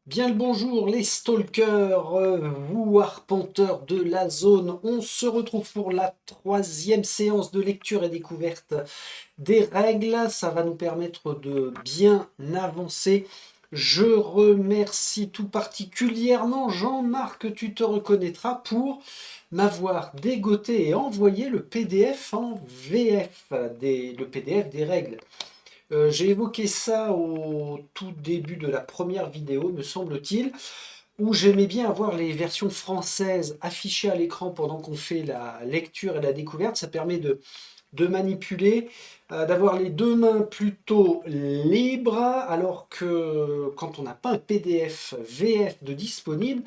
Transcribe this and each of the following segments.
Bien le bonjour les stalkers, vous arpenteurs de la zone. On se retrouve pour la troisième séance de lecture et découverte des règles. Ça va nous permettre de bien avancer. Je remercie tout particulièrement Jean-Marc, tu te reconnaîtras, pour m'avoir dégoté et envoyé le PDF en VF, le PDF des règles. J'ai évoqué ça au tout début de la première vidéo, me semble-t-il, où j'aimais bien avoir les versions françaises affichées à l'écran pendant qu'on fait la lecture et la découverte. Ça permet de manipuler, d'avoir les deux mains plutôt libres, alors que quand on n'a pas un PDF VF de disponible,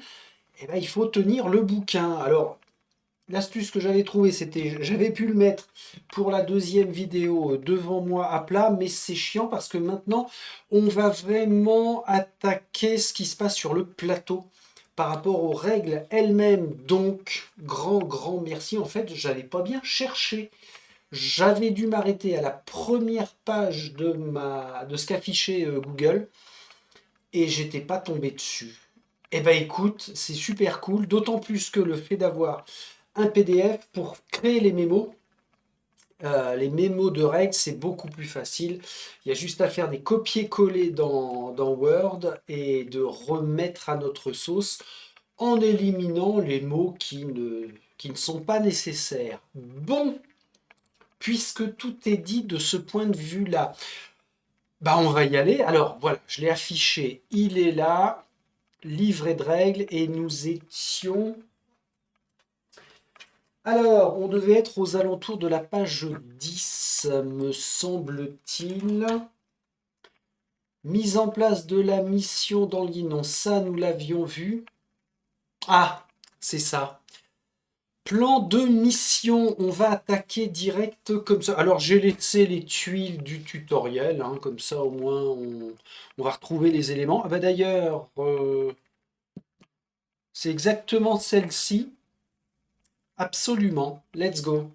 eh ben, il faut tenir le bouquin. Alors, l'astuce que j'avais trouvée, c'était, j'avais pu le mettre pour la deuxième vidéo devant moi à plat, mais c'est chiant parce que maintenant, on va vraiment attaquer ce qui se passe sur le plateau par rapport aux règles elles-mêmes. Donc, grand merci. En fait, j'avais pas bien cherché. J'avais dû m'arrêter à la première page de ce qu'affichait Google et j'étais pas tombé dessus. Eh ben écoute, c'est super cool, d'autant plus que le fait d'avoir un PDF pour créer les mémos de règles, c'est beaucoup plus facile. Il y a juste à faire des copier-coller dans Word et de remettre à notre sauce en éliminant les mots qui ne sont pas nécessaires. Bon, puisque tout est dit de ce point de vue-là, bah on va y aller. Alors voilà, je l'ai affiché, il est là, livret de règles, et nous étions... Alors, on devait être aux alentours de la page 10, me semble-t-il. Mise en place de la mission dans le non, ça nous l'avions vu. Ah, c'est ça. Plan de mission, on va attaquer direct comme ça. Alors j'ai laissé les tuiles du tutoriel, hein, comme ça au moins on va retrouver les éléments. Ah bah d'ailleurs, c'est exactement celle-ci. Absolument. Let's go.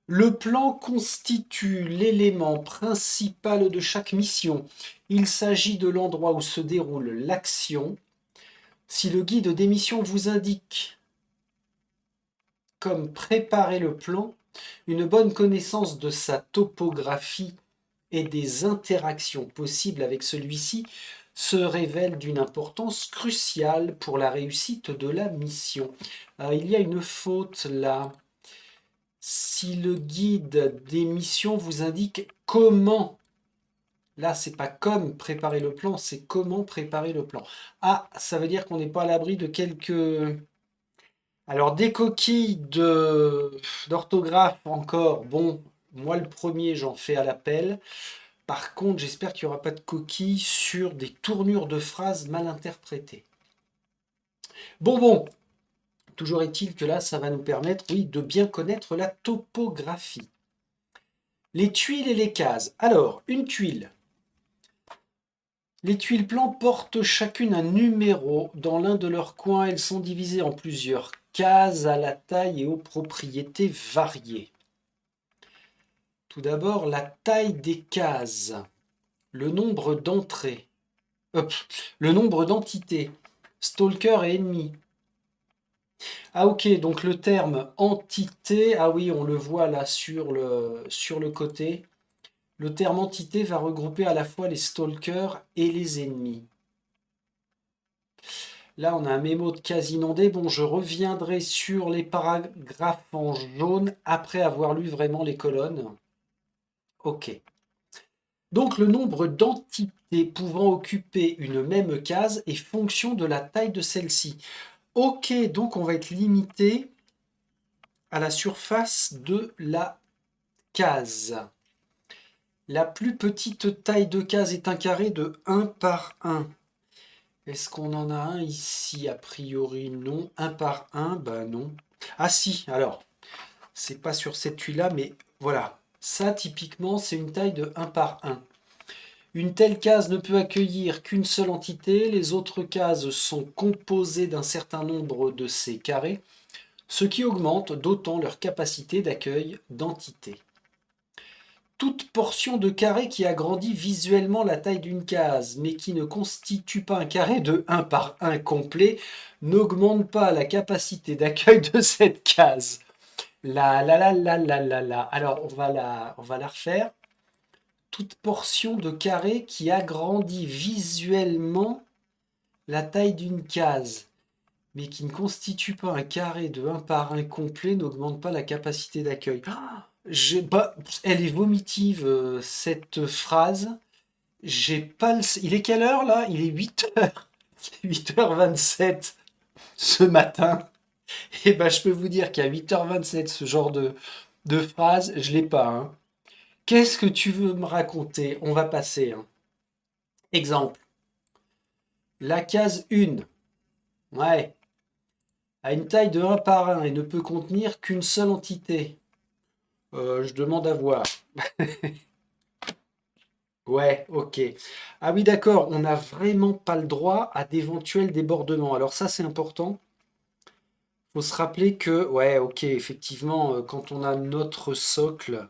Le plan constitue l'élément principal de chaque mission. Il s'agit de l'endroit où se déroule l'action. Si le guide des missions vous indique comme préparer le plan, une bonne connaissance de sa topographie et des interactions possibles avec celui-ci se révèle d'une importance cruciale pour la réussite de la mission. Il y a une faute là. Si le guide des missions vous indique comment, là c'est pas comme préparer le plan, c'est comment préparer le plan. Ah, ça veut dire qu'on n'est pas à l'abri de quelques... Alors des coquilles d'orthographe encore, bon, moi le premier j'en fais à l'appel. Par contre, j'espère qu'il n'y aura pas de coquilles sur des tournures de phrases mal interprétées. Bon, toujours est-il que là, ça va nous permettre, oui, de bien connaître la topographie. Les tuiles et les cases. Alors, une tuile. Les tuiles plans portent chacune un numéro. Dans l'un de leurs coins, elles sont divisées en plusieurs cases à la taille et aux propriétés variées. Tout d'abord, la taille des cases. Le nombre d'entrées. Le nombre d'entités. Stalker et ennemi. Ah ok, donc le terme entité, ah oui, on le voit là sur le côté. Le terme entité va regrouper à la fois les stalkers et les ennemis. Là, on a un mémo de case inondée. Bon, je reviendrai sur les paragraphes en jaune après avoir lu vraiment les colonnes. Ok. Donc, le nombre d'entités pouvant occuper une même case est fonction de la taille de celle-ci. Ok, donc on va être limité à la surface de la case. La plus petite taille de case est un carré de 1 par 1. Est-ce qu'on en a un ici? A priori, non. 1 par 1, ben non. Ah si, alors, c'est pas sur cette tuile-là, mais voilà. Ça, typiquement, c'est une taille de 1 par 1. Une telle case ne peut accueillir qu'une seule entité. Les autres cases sont composées d'un certain nombre de ces carrés, ce qui augmente d'autant leur capacité d'accueil d'entités. toute portion de carré qui agrandit visuellement la taille d'une case, mais qui ne constitue pas un carré de 1 par 1 complet, n'augmente pas la capacité d'accueil de cette case. La. Alors, on va la refaire. Toute portion de carré qui agrandit visuellement la taille d'une case, mais qui ne constitue pas un carré de 1 par 1 complet, n'augmente pas la capacité d'accueil. Elle est vomitive, cette phrase. J'ai pas Il est quelle heure là? Il est 8h. 8h27 ce matin. Et ben, je peux vous dire qu'à 8h27, ce genre de phrase, je l'ai pas, hein. Qu'est-ce que tu veux me raconter? On va passer, hein. Exemple. La case 1. Ouais. A une taille de 1 par 1 et ne peut contenir qu'une seule entité. Je demande à voir. Ouais, ok. Ah oui, d'accord, on n'a vraiment pas le droit à d'éventuels débordements. Alors ça, c'est important. Il faut se rappeler que, ouais, ok, effectivement, quand on a notre socle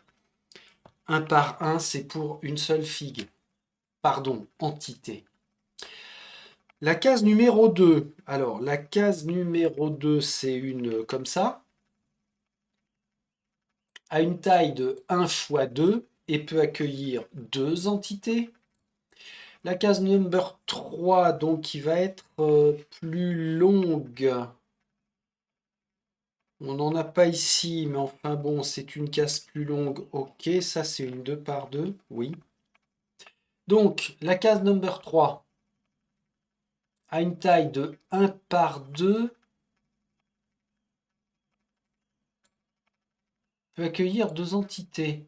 1 par 1, c'est pour une seule figue. Pardon, entité. La case numéro 2. Alors, la case numéro 2, c'est une comme ça, a une taille de 1 fois 2 et peut accueillir deux entités. La case number 3, donc, qui va être plus longue. On n'en a pas ici, mais enfin bon, c'est une case plus longue. Ok, ça c'est une 2 par 2, oui. Donc, la case number 3 a une taille de 1 par 2, peut accueillir deux entités,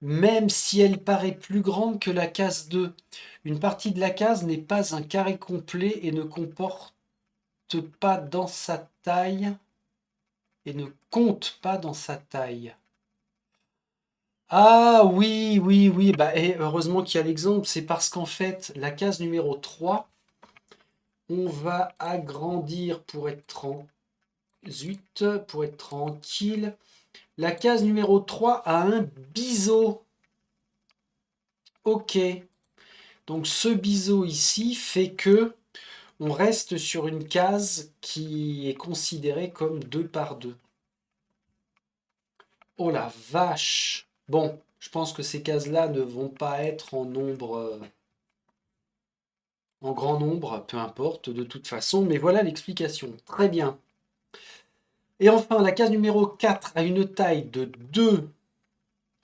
même si elle paraît plus grande que la case 2. Une partie de la case n'est pas un carré complet et ne comporte pas dans sa taille et ne compte pas dans sa taille. Ah oui, oui, oui, bah, et heureusement qu'il y a l'exemple, c'est parce qu'en fait, la case numéro 3, on va agrandir pour être pour être tranquille. La case numéro 3 a un biseau. Ok. Donc ce biseau ici fait que on reste sur une case qui est considérée comme 2 par 2. Oh la vache! Bon, je pense que ces cases-là ne vont pas être en nombre, en grand nombre, peu importe de toute façon, mais voilà l'explication. Très bien. Et enfin, la case numéro 4 a une taille de 2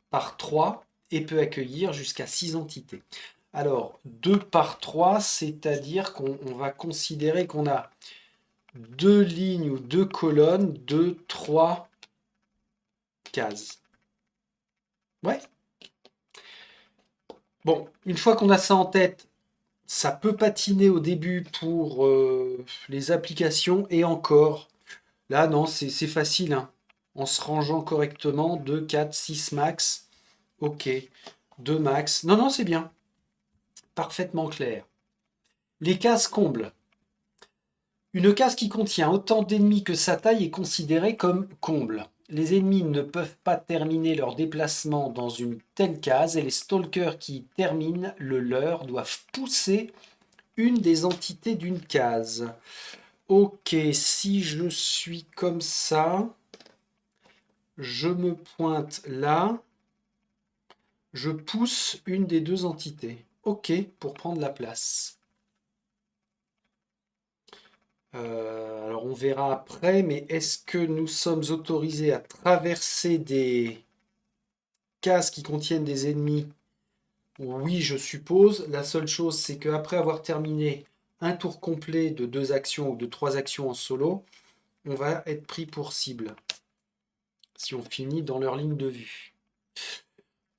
par 3 et peut accueillir jusqu'à 6 entités. Alors, 2 par 3, c'est-à-dire qu'on va considérer qu'on a deux lignes ou deux colonnes de 3 cases. Ouais. Bon, une fois qu'on a ça en tête, ça peut patiner au début pour les applications et encore. Là, non, c'est facile, hein. En se rangeant correctement, 2, 4, 6 max. Ok, 2 max. Non, non, c'est bien. Parfaitement clair. Les cases combles. Une case qui contient autant d'ennemis que sa taille est considérée comme comble. Les ennemis ne peuvent pas terminer leur déplacement dans une telle case et les stalkers qui terminent le leur doivent pousser une des entités d'une case. Ok, si je suis comme ça, je me pointe là, je pousse une des deux entités. Ok, pour prendre la place. Alors on verra après, mais est-ce que nous sommes autorisés à traverser des cases qui contiennent des ennemis? Oui, je suppose. La seule chose, c'est qu'après avoir terminé un tour complet de 2 actions ou de 3 actions en solo, on va être pris pour cible si on finit dans leur ligne de vue.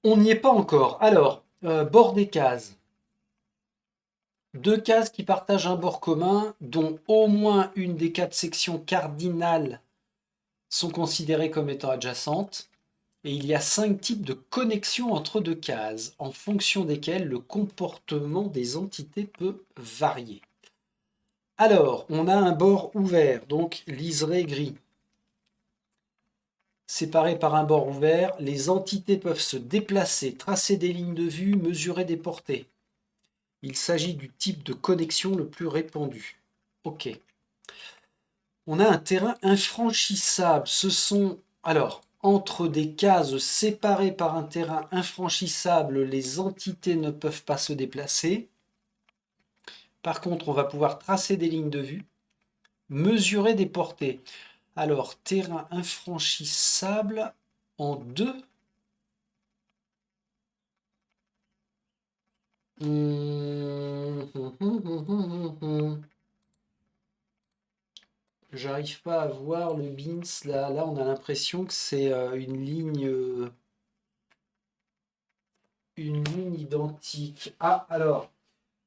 On n'y est pas encore. Alors, bord des cases. Deux cases qui partagent un bord commun, dont au moins une des 4 sections cardinales sont considérées comme étant adjacentes. Et il y a 5 types de connexions entre deux cases, en fonction desquelles le comportement des entités peut varier. Alors, on a un bord ouvert, donc liseré gris. séparés par un bord ouvert, les entités peuvent se déplacer, tracer des lignes de vue, mesurer des portées. Il s'agit du type de connexion le plus répandu. Ok. On a un terrain infranchissable. Ce sont, alors, entre des cases séparées par un terrain infranchissable, les entités ne peuvent pas se déplacer. Par contre, on va pouvoir tracer des lignes de vue, mesurer des portées. Alors, terrain infranchissable en deux. J'arrive pas à voir le bins là. Là, on a l'impression que c'est une ligne identique. Ah, alors,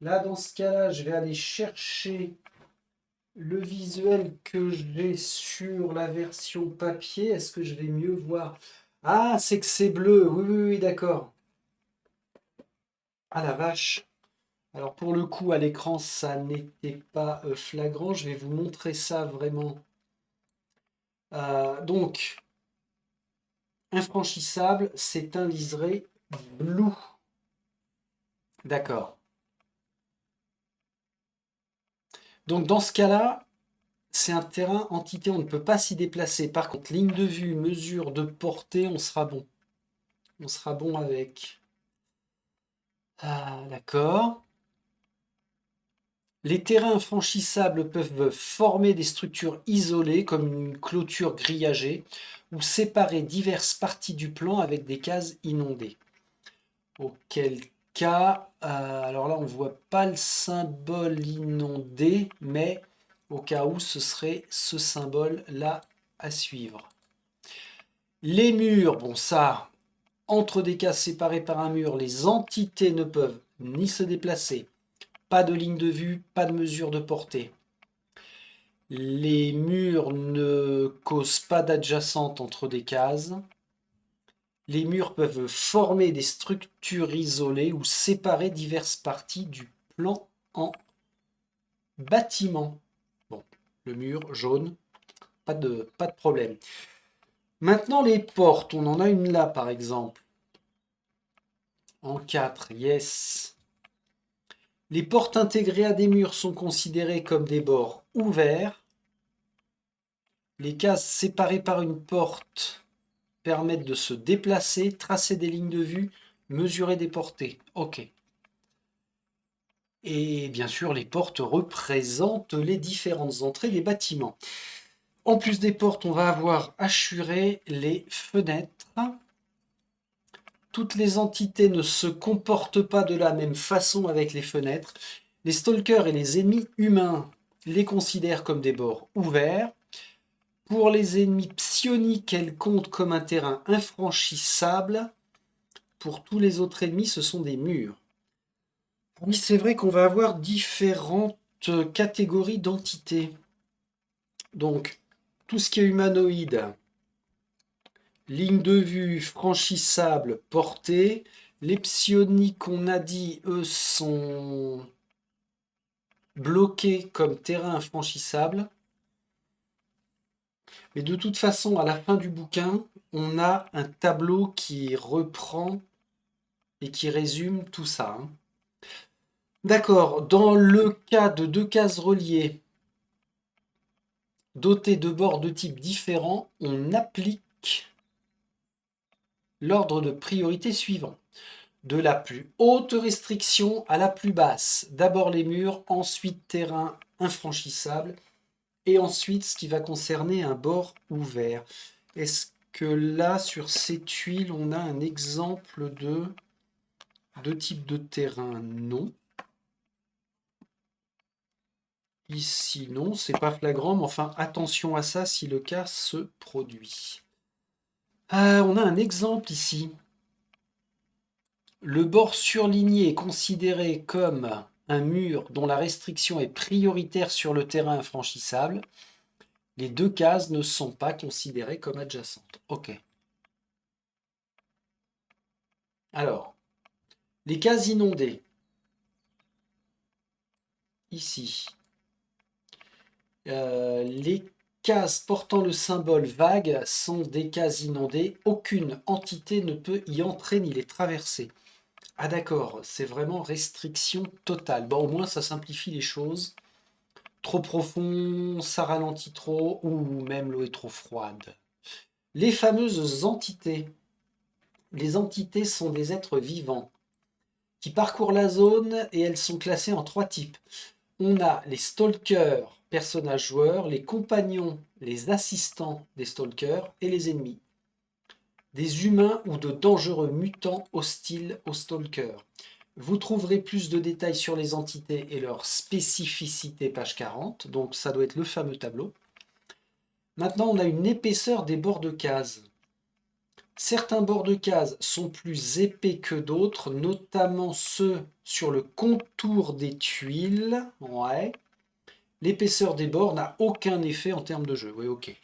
là, dans ce cas-là, je vais aller chercher le visuel que j'ai sur la version papier. Est-ce que je vais mieux voir? Ah, c'est que c'est bleu. Oui, oui, oui, d'accord. Ah la vache. Alors pour le coup, à l'écran, ça n'était pas flagrant. Je vais vous montrer ça vraiment. Donc, infranchissable, c'est un liseré blue. D'accord. Donc dans ce cas-là, c'est un terrain entité, on ne peut pas s'y déplacer. Par contre, ligne de vue, mesure de portée, on sera bon. On sera bon avec. Ah, d'accord. Les terrains infranchissables peuvent former des structures isolées, comme une clôture grillagée, ou séparer diverses parties du plan avec des cases inondées. Auquel cas, alors là on ne voit pas le symbole inondé, mais au cas où ce serait ce symbole-là à suivre. Les murs, bon ça, entre des cases séparées par un mur, les entités ne peuvent ni se déplacer, pas de ligne de vue, pas de mesure de portée. Les murs ne causent pas d'adjacente entre des cases. Les murs peuvent former des structures isolées ou séparer diverses parties du plan en bâtiment. Bon, le mur jaune, pas de problème. Maintenant, les portes, on en a une là par exemple. En 4, yes. Les portes intégrées à des murs sont considérées comme des bords ouverts. Les cases séparées par une porte permettent de se déplacer, tracer des lignes de vue, mesurer des portées. Ok. Et bien sûr, les portes représentent les différentes entrées des bâtiments. En plus des portes, on va avoir assuré les fenêtres. Toutes les entités ne se comportent pas de la même façon avec les fenêtres. Les stalkers et les ennemis humains les considèrent comme des bords ouverts. Pour les ennemis psioniques, elles comptent comme un terrain infranchissable. Pour tous les autres ennemis, ce sont des murs. Oui, c'est vrai qu'on va avoir différentes catégories d'entités. Donc, tout ce qui est humanoïde, ligne de vue, franchissable, portée. Les psioniques, on a dit, eux, sont bloqués comme terrain infranchissable. Mais de toute façon, à la fin du bouquin, on a un tableau qui reprend et qui résume tout ça. D'accord, dans le cas de deux cases reliées, dotées de bords de type différent, on applique l'ordre de priorité suivant. De la plus haute restriction à la plus basse. D'abord les murs, ensuite terrain infranchissable, et ensuite ce qui va concerner un bord ouvert. Est-ce que là, sur ces tuiles, on a un exemple de type de terrain? Non. Ici, non, c'est pas flagrant, mais enfin, attention à ça si le cas se produit. On a un exemple ici. Le bord surligné est considéré comme un mur dont la restriction est prioritaire sur le terrain infranchissable. Les deux cases ne sont pas considérées comme adjacentes. Ok. Alors, les cases inondées. Ici. Les cases portant le symbole vague sont des cases inondées. Aucune entité ne peut y entrer ni les traverser. Ah d'accord, c'est vraiment restriction totale. Bon, au moins ça simplifie les choses. Trop profond, ça ralentit trop, ou même l'eau est trop froide. Les fameuses entités. Les entités sont des êtres vivants qui parcourent la zone et elles sont classées en 3 types. On a les stalkers, personnages joueurs, les compagnons, les assistants des stalkers et les ennemis. Des humains ou de dangereux mutants hostiles aux stalkers. Vous trouverez plus de détails sur les entités et leurs spécificités, page 40, donc ça doit être le fameux tableau. Maintenant, on a une épaisseur des bords de case. Certains bords de case sont plus épais que d'autres, notamment ceux sur le contour des tuiles. Ouais. L'épaisseur des bords n'a aucun effet en termes de jeu. Oui, ok.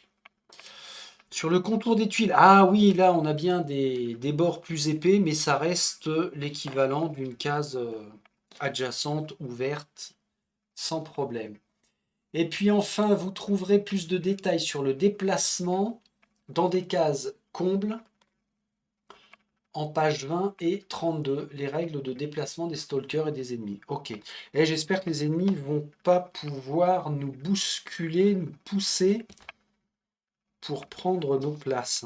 Sur le contour des tuiles, ah oui, là on a bien des bords plus épais, mais ça reste l'équivalent d'une case adjacente, ouverte, sans problème. Et puis enfin, vous trouverez plus de détails sur le déplacement dans des cases combles en page 20 et 32, les règles de déplacement des stalkers et des ennemis. Ok. Et j'espère que les ennemis vont pas pouvoir nous bousculer, nous pousser pour prendre nos places.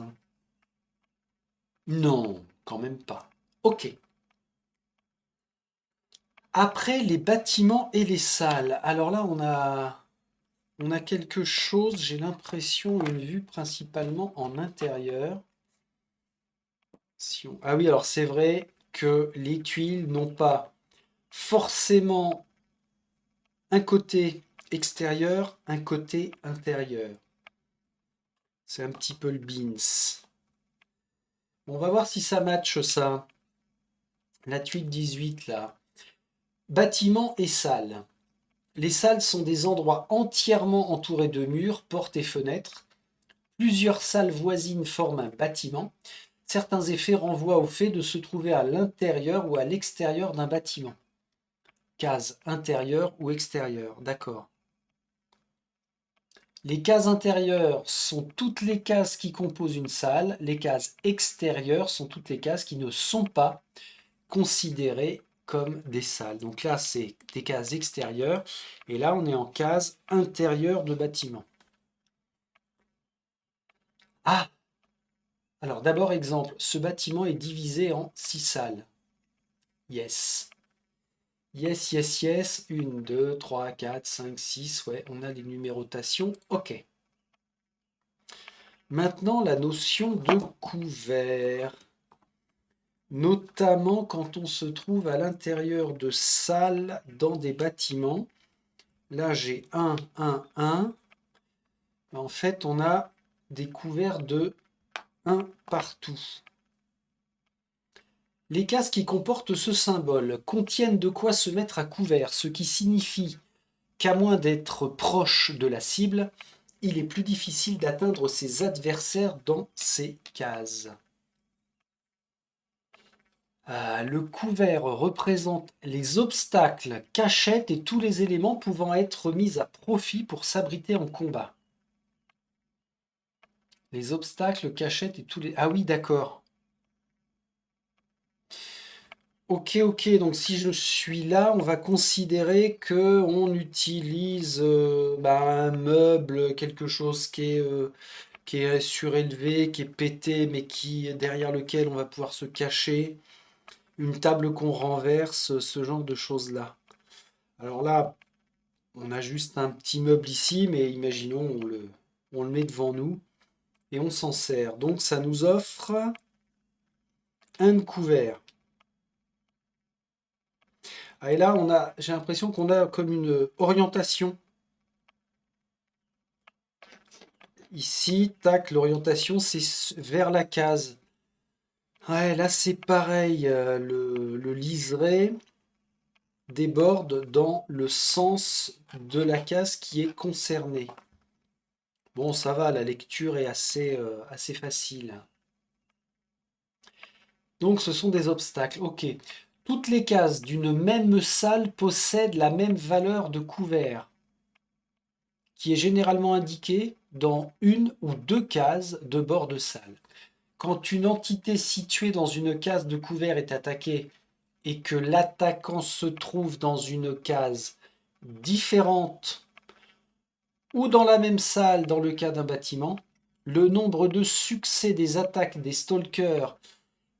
Non, quand même pas. Ok. Après les bâtiments et les salles. Alors là, on a quelque chose, j'ai l'impression, une vue principalement en intérieur. Ah oui, alors c'est vrai que les tuiles n'ont pas forcément un côté extérieur, un côté intérieur. C'est un petit peu le beans. On va voir si ça match ça. La tuile 18 là. Bâtiments et salles. Les salles sont des endroits entièrement entourés de murs, portes et fenêtres. Plusieurs salles voisines forment un bâtiment. Certains effets renvoient au fait de se trouver à l'intérieur ou à l'extérieur d'un bâtiment. Case intérieure ou extérieure, d'accord. Les cases intérieures sont toutes les cases qui composent une salle. Les cases extérieures sont toutes les cases qui ne sont pas considérées comme des salles. Donc là, c'est des cases extérieures. Et là, on est en case intérieure de bâtiment. Ah! Alors d'abord, exemple, ce bâtiment est divisé en 6 salles. Yes. Yes, yes, yes. 1, 2, 3, 4, 5, 6. Ouais, on a les numérotations. OK. Maintenant, la notion de couvert. Notamment quand on se trouve à l'intérieur de salles dans des bâtiments. Là, j'ai 1, 1, 1. En fait, on a des couverts de 1 partout. Les cases qui comportent ce symbole contiennent de quoi se mettre à couvert, ce qui signifie qu'à moins d'être proche de la cible, il est plus difficile d'atteindre ses adversaires dans ces cases. Le couvert représente les obstacles, cachettes et tous les éléments pouvant être mis à profit pour s'abriter en combat. Les obstacles, cachettes et tous les... Ah oui, d'accord. Ok, ok, donc si je suis là, on va considérer que on utilise un meuble, quelque chose qui est surélevé, qui est pété, mais derrière lequel on va pouvoir se cacher, une table qu'on renverse, ce genre de choses-là. Alors là, on a juste un petit meuble ici, mais imaginons on le met devant nous et on s'en sert. Donc ça nous offre un couvert. Ah, et là, j'ai l'impression qu'on a comme une orientation. Ici, tac, l'orientation, c'est vers la case. Ouais, là, c'est pareil. Le liseré déborde dans le sens de la case qui est concernée. Bon, ça va, la lecture est assez facile. Donc, ce sont des obstacles. Ok. Toutes les cases d'une même salle possèdent la même valeur de couvert, qui est généralement indiquée dans une ou deux cases de bord de salle. Quand une entité située dans une case de couvert est attaquée et que l'attaquant se trouve dans une case différente ou dans la même salle dans le cas d'un bâtiment, le nombre de succès des attaques des stalkers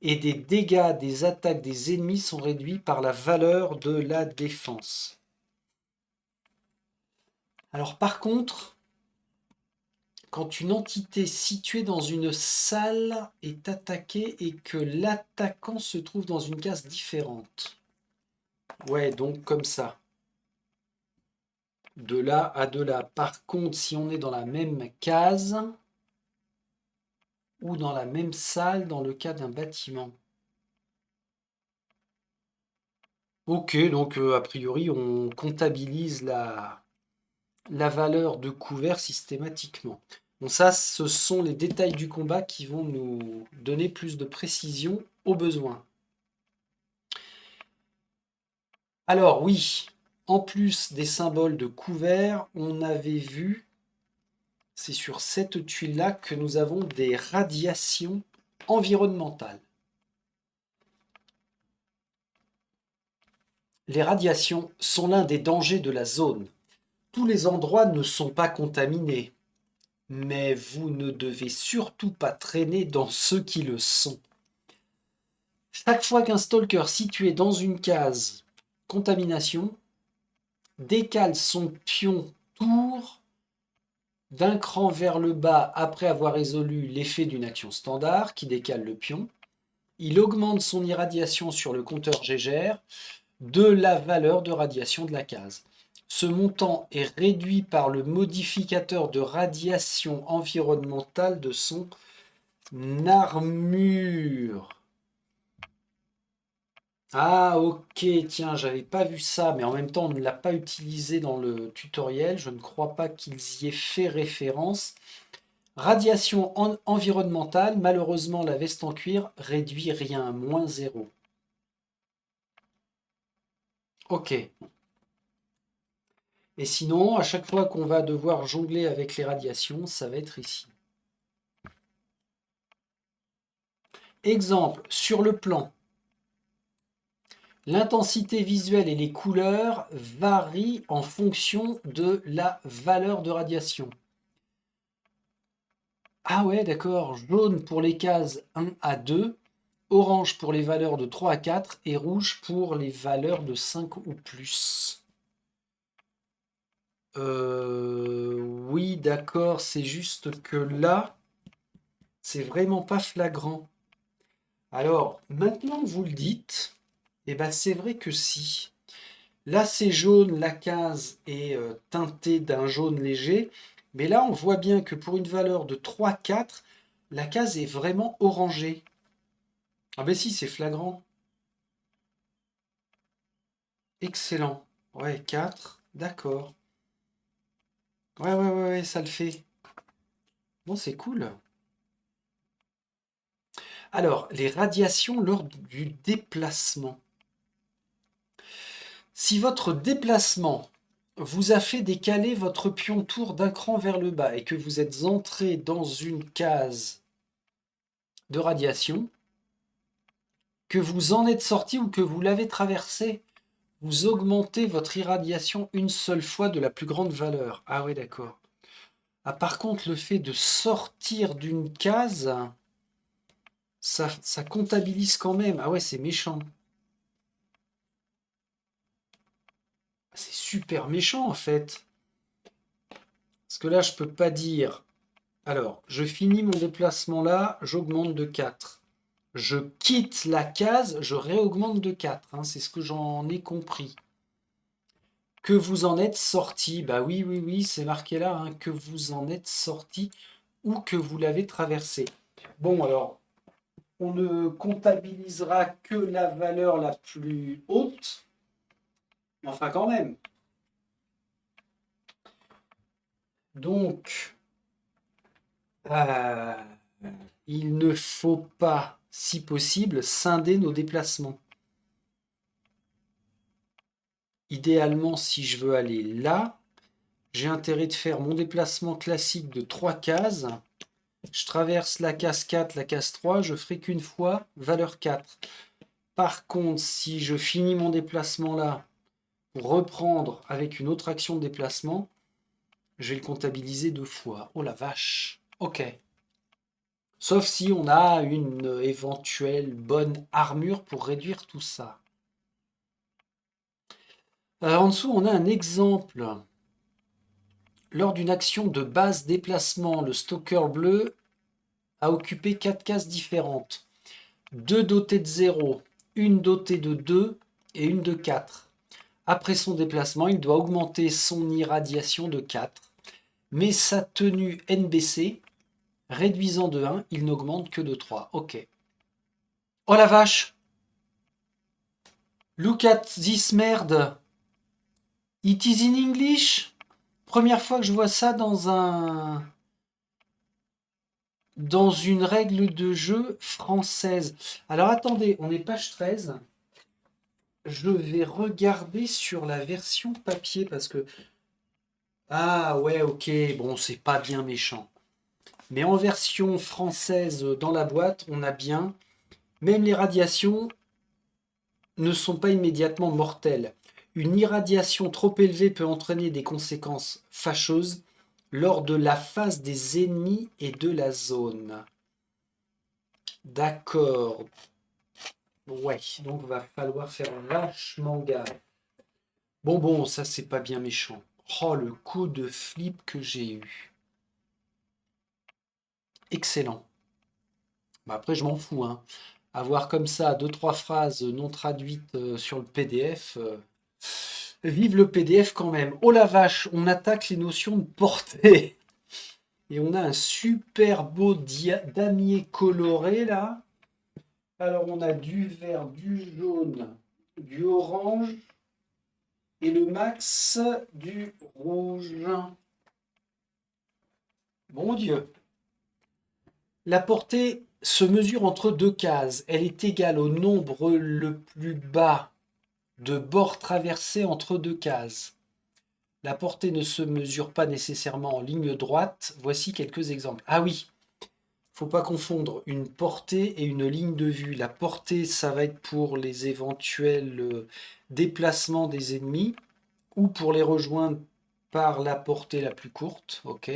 et des dégâts des attaques des ennemis sont réduits par la valeur de la défense. Alors par contre, quand une entité située dans une salle est attaquée et que l'attaquant se trouve dans une case différente. Ouais, donc comme ça. De là à de là. Par contre, si on est dans la même case ou dans la même salle dans le cas d'un bâtiment. Ok, donc a priori, on comptabilise la valeur de couvert systématiquement. Bon, ça, ce sont les détails du combat qui vont nous donner plus de précision au besoin. Alors oui, en plus des symboles de couvert, on avait vu, c'est sur cette tuile-là que nous avons des radiations environnementales. Les radiations sont l'un des dangers de la zone. Tous les endroits ne sont pas contaminés, mais vous ne devez surtout pas traîner dans ceux qui le sont. Chaque fois qu'un stalker situé dans une case contamination décale son pion tour d'un cran vers le bas après avoir résolu l'effet d'une action standard qui décale le pion, il augmente son irradiation sur le compteur Gégère de la valeur de radiation de la case. Ce montant est réduit par le modificateur de radiation environnementale de son armure. Ah ok, tiens, j'avais pas vu ça, mais en même temps on ne l'a pas utilisé dans le tutoriel, je ne crois pas qu'ils y aient fait référence. Radiation environnementale, malheureusement la veste en cuir réduit rien, moins 0. Ok. Et sinon, à chaque fois qu'on va devoir jongler avec les radiations, ça va être ici. Exemple, sur le plan, l'intensité visuelle et les couleurs varient en fonction de la valeur de radiation. Ah ouais, d'accord, jaune pour les cases 1 à 2, orange pour les valeurs de 3 à 4 et rouge pour les valeurs de 5 ou plus. Oui, d'accord, c'est juste que là, c'est vraiment pas flagrant. Alors, maintenant que vous le dites, eh ben c'est vrai que si. Là, c'est jaune, la case est teintée d'un jaune léger, mais là, on voit bien que pour une valeur de 3,4, la case est vraiment orangée. Ah ben si, c'est flagrant. Excellent. Ouais, 4, d'accord. Ouais, ça le fait. Bon, c'est cool. Alors, les radiations lors du déplacement. Si votre déplacement vous a fait décaler votre pion tour d'un cran vers le bas et que vous êtes entré dans une case de radiation, que vous en êtes sorti ou que vous l'avez traversé, vous augmentez votre irradiation une seule fois de la plus grande valeur. Ah oui, d'accord. Ah, par contre, le fait de sortir d'une case, ça comptabilise quand même. Ah ouais, c'est méchant. C'est super méchant en fait. Parce que là, je peux pas dire. Alors, je finis mon déplacement là, j'augmente de 4. Je quitte la case, je réaugmente de 4. Hein, c'est ce que j'en ai compris. Que vous en êtes sorti. Bah oui, c'est marqué là. Hein, que vous en êtes sorti ou que vous l'avez traversé. Bon, alors, on ne comptabilisera que la valeur la plus haute. Enfin, quand même. Donc, euh, il ne faut pas, si possible, scinder nos déplacements. Idéalement, si je veux aller là, j'ai intérêt de faire mon déplacement classique de 3 cases. Je traverse la case 4, la case 3, je ferai qu'une fois, valeur 4. Par contre, si je finis mon déplacement là, pour reprendre avec une autre action de déplacement, je vais le comptabiliser 2 fois. Oh la vache. Ok. Sauf si on a une éventuelle bonne armure pour réduire tout ça. En dessous, on a un exemple. Lors d'une action de base déplacement, le stalker bleu a occupé 4 cases différentes. 2 dotées de 0, une dotée de 2 et une de 4. Après son déplacement, il doit augmenter son irradiation de 4, mais sa tenue NBC, réduisant de 1, il n'augmente que de 3. Ok. Oh la vache! Look at this merde! It is in English? Première fois que je vois ça dans une règle de jeu française. Alors attendez, on est page 13. Je vais regarder sur la version papier parce que... Ah ouais, ok, bon, c'est pas bien méchant. Mais en version française, dans la boîte, on a bien... Même les radiations ne sont pas immédiatement mortelles. Une irradiation trop élevée peut entraîner des conséquences fâcheuses lors de la phase des ennemis et de la zone. D'accord. Ouais, donc va falloir faire vachement gaffe. Bon, ça c'est pas bien méchant. Oh, le coup de flip que j'ai eu. Excellent. Bah, après, je m'en fous, hein. Avoir comme ça deux, trois phrases non traduites sur le PDF. Vive le PDF quand même. Oh la vache, on attaque les notions de portée. Et on a un super beau damier coloré là. Alors on a du vert, du jaune, du orange et le max du rouge. Mon Dieu. La portée se mesure entre deux cases. Elle est égale au nombre le plus bas de bords traversés entre deux cases. La portée ne se mesure pas nécessairement en ligne droite. Voici quelques exemples. Ah oui, faut pas confondre une portée et une ligne de vue. La portée, ça va être pour les éventuels déplacements des ennemis ou pour les rejoindre par la portée la plus courte, ok.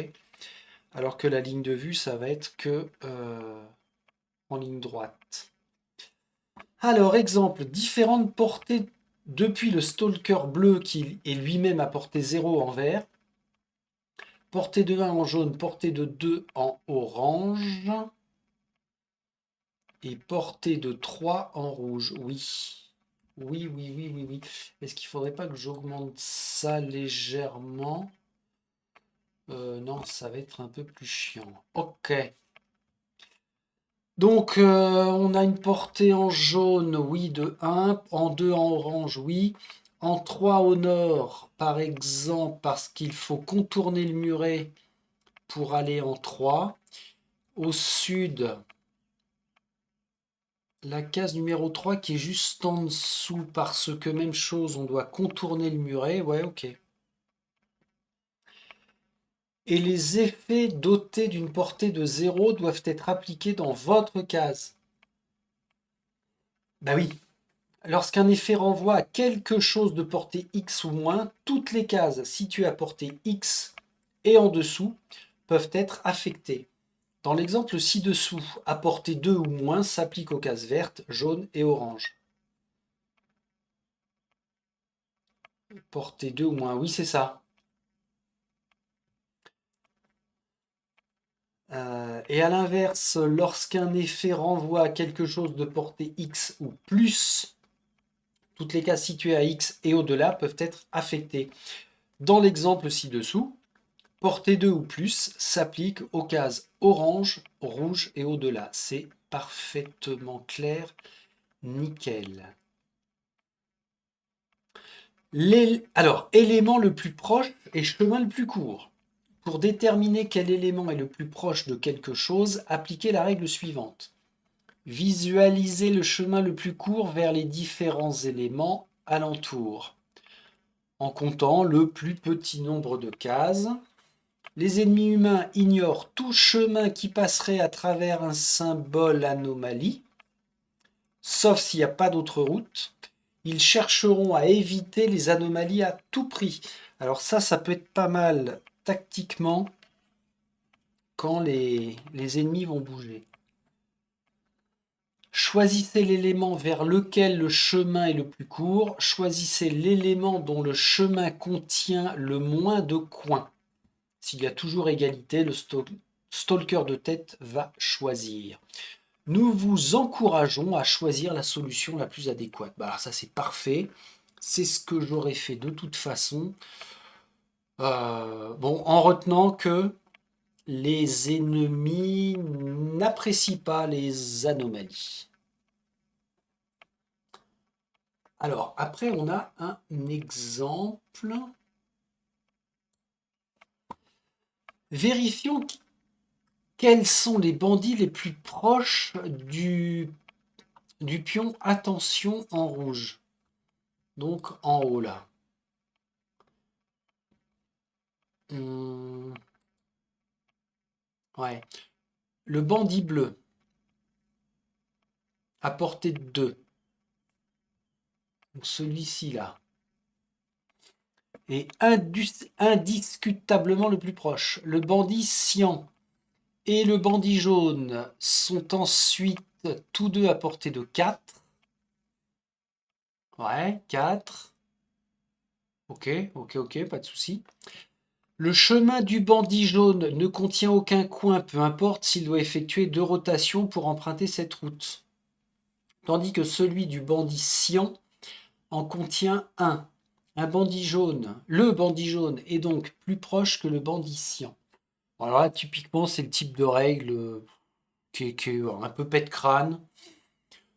Alors que la ligne de vue, ça va être que en ligne droite. Alors, exemple, différentes portées depuis le stalker bleu qui est lui-même à portée 0 en vert, portée de 1 en jaune, portée de 2 en orange, et portée de 3 en rouge. Oui. Oui. Est-ce qu'il ne faudrait pas que j'augmente ça légèrement? Non, ça va être un peu plus chiant. Ok. Donc, on a une portée en jaune, oui, de 1, en 2 en orange, oui, en 3 au nord, par exemple, parce qu'il faut contourner le muret pour aller en 3. Au sud, la case numéro 3 qui est juste en dessous, parce que même chose, on doit contourner le muret, ouais, ok. Et les effets dotés d'une portée de 0 doivent être appliqués dans votre case. Bah oui. Lorsqu'un effet renvoie à quelque chose de portée X ou moins, toutes les cases situées à portée X et en dessous peuvent être affectées. Dans l'exemple ci-dessous, à portée 2 ou moins s'applique aux cases vertes, jaunes et oranges. Portée 2 ou moins, oui c'est ça. Et à l'inverse, lorsqu'un effet renvoie à quelque chose de portée X ou plus, toutes les cases situées à X et au-delà peuvent être affectées. Dans l'exemple ci-dessous, portée 2 ou plus s'applique aux cases orange, rouge et au-delà. C'est parfaitement clair, nickel. Alors, élément le plus proche et chemin le plus court. Pour déterminer quel élément est le plus proche de quelque chose, appliquez la règle suivante. Visualisez le chemin le plus court vers les différents éléments alentours. en comptant le plus petit nombre de cases. Les ennemis humains ignorent tout chemin qui passerait à travers un symbole anomalie, sauf s'il n'y a pas d'autre route. Ils chercheront à éviter les anomalies à tout prix. Alors ça peut être pas mal tactiquement quand les ennemis vont bouger. Choisissez l'élément vers lequel le chemin est le plus court. Choisissez l'élément dont le chemin contient le moins de coins. S'il y a toujours égalité, le stalker de tête va choisir. Nous vous encourageons à choisir la solution la plus adéquate. Bah, ça c'est parfait. C'est ce que j'aurais fait de toute façon. Bon, en retenant que les ennemis n'apprécient pas les anomalies. Alors, après, on a un exemple. Vérifions quels sont les bandits les plus proches du pion attention en rouge. Donc, en haut, là. Ouais. Le bandit bleu, à portée de 2. Donc celui-ci là est indiscutablement le plus proche. Le bandit cyan et le bandit jaune sont ensuite tous deux à portée de 4. Ouais, 4. Ok, pas de souci. Le chemin du bandit jaune ne contient aucun coin, peu importe s'il doit effectuer 2 rotations pour emprunter cette route. Tandis que celui du bandit cyan en contient un. Un bandit jaune. Le bandit jaune est donc plus proche que le bandit cyan. Alors là, typiquement, c'est le type de règle qui est un peu pète-crâne.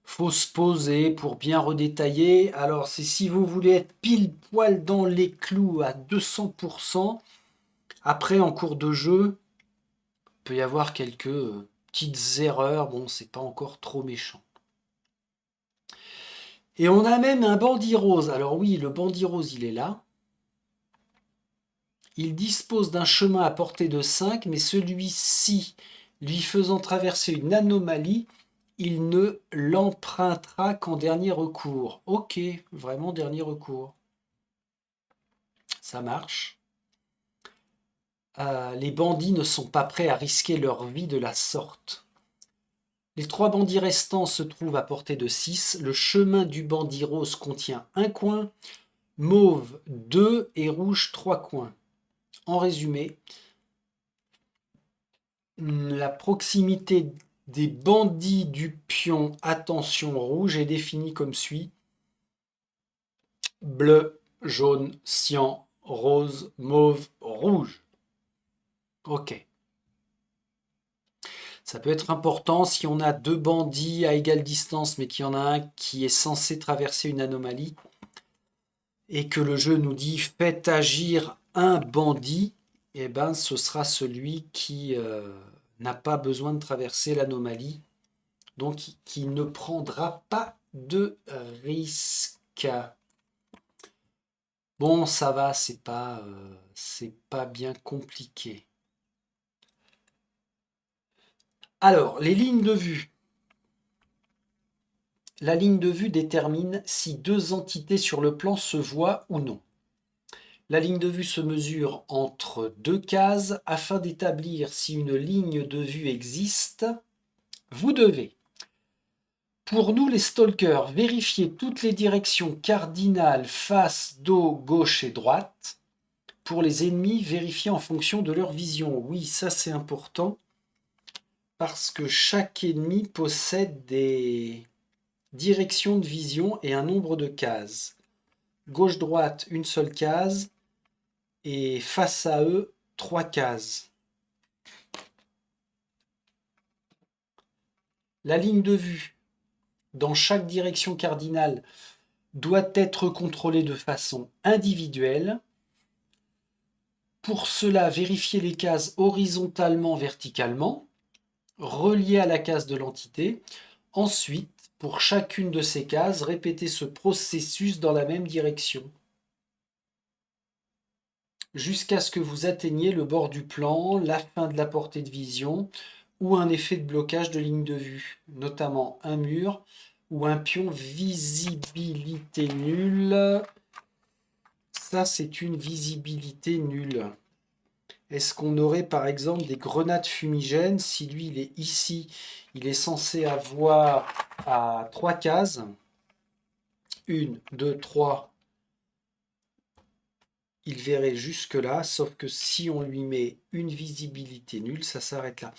Faut se poser pour bien redétailler. Alors, c'est si vous voulez être pile poil dans les clous à 200%. Après, en cours de jeu, il peut y avoir quelques petites erreurs. Bon, c'est pas encore trop méchant. Et on a même un bandit rose. Alors oui, le bandit rose, il est là. Il dispose d'un chemin à portée de 5, mais celui-ci, lui faisant traverser une anomalie, il ne l'empruntera qu'en dernier recours. Ok, vraiment dernier recours. Ça marche. Les bandits ne sont pas prêts à risquer leur vie de la sorte. Les 3 bandits restants se trouvent à portée de 6. Le chemin du bandit rose contient un coin, mauve 2 et rouge 3 coins. En résumé, la proximité des bandits du pion attention rouge est définie comme suit. Bleu, jaune, cyan, rose, mauve, rouge. Ok. Ça peut être important si on a 2 bandits à égale distance, mais qu'il y en a un qui est censé traverser une anomalie, et que le jeu nous dit faites agir un bandit, et ben ce sera celui qui n'a pas besoin de traverser l'anomalie, donc qui ne prendra pas de risque. Bon, ça va, c'est pas bien compliqué. Alors, les lignes de vue. La ligne de vue détermine si 2 entités sur le plan se voient ou non. La ligne de vue se mesure entre 2 cases. Afin d'établir si une ligne de vue existe, vous devez, pour nous les stalkers, vérifier toutes les directions cardinales face, dos, gauche et droite. Pour les ennemis, vérifier en fonction de leur vision. Oui, ça c'est important, parce que chaque ennemi possède des directions de vision et un nombre de cases. Gauche-droite, une seule case, et face à eux, 3 cases. La ligne de vue dans chaque direction cardinale doit être contrôlée de façon individuelle. Pour cela, vérifiez les cases horizontalement, verticalement, reliées à la case de l'entité. Ensuite, pour chacune de ces cases, répétez ce processus dans la même direction. jusqu'à ce que vous atteigniez le bord du plan, la fin de la portée de vision ou un effet de blocage de ligne de vue, notamment un mur ou un pion visibilité nulle. Ça, c'est une visibilité nulle. Est-ce qu'on aurait par exemple des grenades fumigènes? Si lui, il est ici, il est censé avoir à 3 cases. 1, 2, 3. Il verrait jusque-là, sauf que si on lui met une visibilité nulle, ça s'arrête là.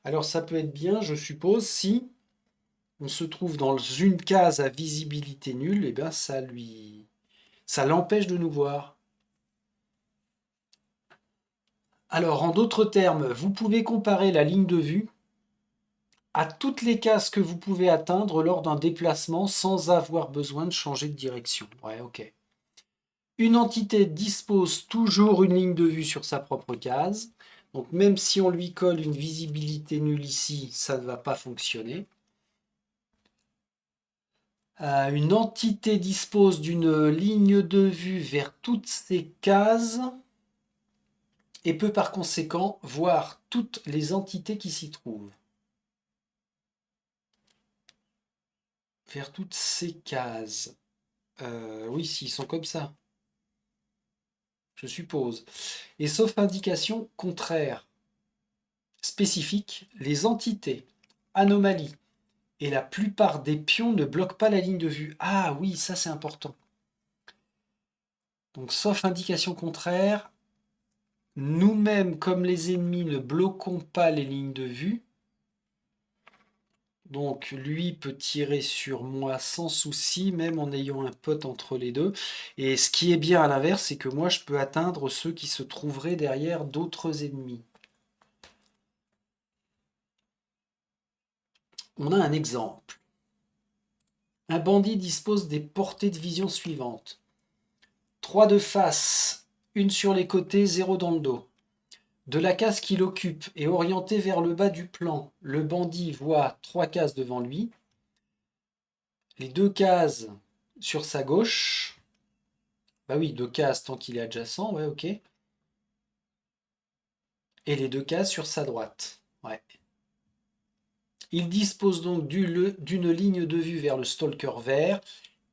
Alors ça peut être bien, je suppose, si on se trouve dans une case à visibilité nulle, et bien ça l'empêche de nous voir. Alors en d'autres termes, vous pouvez comparer la ligne de vue à toutes les cases que vous pouvez atteindre lors d'un déplacement sans avoir besoin de changer de direction. Ouais, ok. Une entité dispose toujours une ligne de vue sur sa propre case. Donc même si on lui colle une visibilité nulle ici, ça ne va pas fonctionner. Une entité dispose d'une ligne de vue vers toutes ces cases et peut par conséquent voir toutes les entités qui s'y trouvent. Vers toutes ces cases. Oui, s'ils sont comme ça, je suppose. Et sauf indication contraire spécifique, les entités, anomalies et la plupart des pions ne bloquent pas la ligne de vue. Ah oui, ça c'est important. Donc sauf indication contraire, nous-mêmes comme les ennemis ne bloquons pas les lignes de vue. Donc lui peut tirer sur moi sans souci, même en ayant un pote entre les deux. Et ce qui est bien à l'inverse, c'est que moi je peux atteindre ceux qui se trouveraient derrière d'autres ennemis. On a un exemple. Un bandit dispose des portées de vision suivantes. 3 de face, une sur les côtés, 0 dans le dos. De la case qu'il occupe et orientée vers le bas du plan, le bandit voit 3 cases devant lui. Les 2 cases sur sa gauche. Bah oui, 2 cases tant qu'il est adjacent, ouais, ok. Et les 2 cases sur sa droite. Ouais. Il dispose donc d'une ligne de vue vers le stalker vert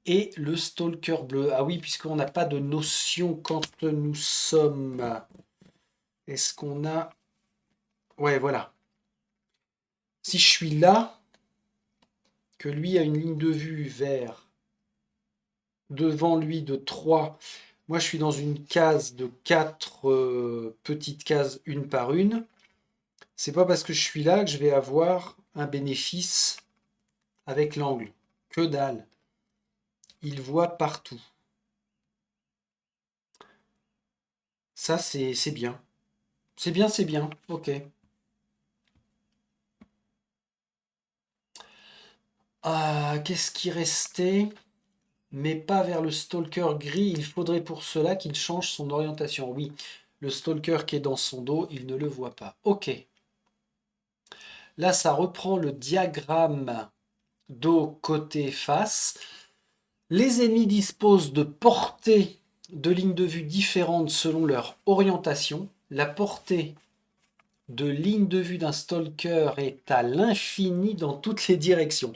et le stalker bleu. Ah oui, puisqu'on n'a pas de notion quand nous sommes. Est-ce qu'on a... Ouais, voilà. Si je suis là, que lui a une ligne de vue vers devant lui de 3, moi je suis dans une case de 4 petites cases une par une, c'est pas parce que je suis là que je vais avoir un bénéfice avec l'angle. Que dalle. Il voit partout. Ça c'est bien. C'est bien, c'est bien. Ok. Qu'est-ce qui restait? Mais pas vers le stalker gris. Il faudrait pour cela qu'il change son orientation. Oui, le stalker qui est dans son dos, il ne le voit pas. Ok. Là, ça reprend le diagramme dos, côté, face. Les ennemis disposent de portées de lignes de vue différentes selon leur orientation. La portée de ligne de vue d'un stalker est à l'infini dans toutes les directions.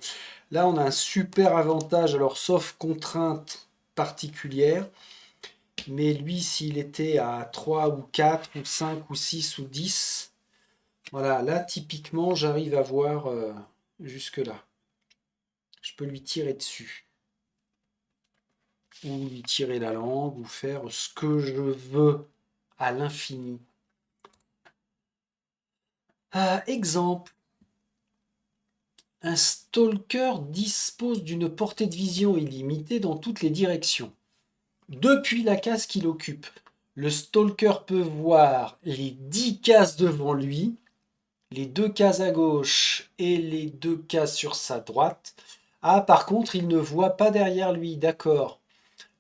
Là, on a un super avantage, alors sauf contrainte particulière, mais lui, s'il était à 3 ou 4 ou 5 ou 6 ou 10, voilà, là, typiquement, j'arrive à voir jusque-là. Je peux lui tirer dessus. Ou lui tirer la langue, ou faire ce que je veux à l'infini. Exemple. Un stalker dispose d'une portée de vision illimitée dans toutes les directions. Depuis la case qu'il occupe, le stalker peut voir les 10 cases devant lui, les 2 cases à gauche et les 2 cases sur sa droite. Ah, par contre, il ne voit pas derrière lui, d'accord.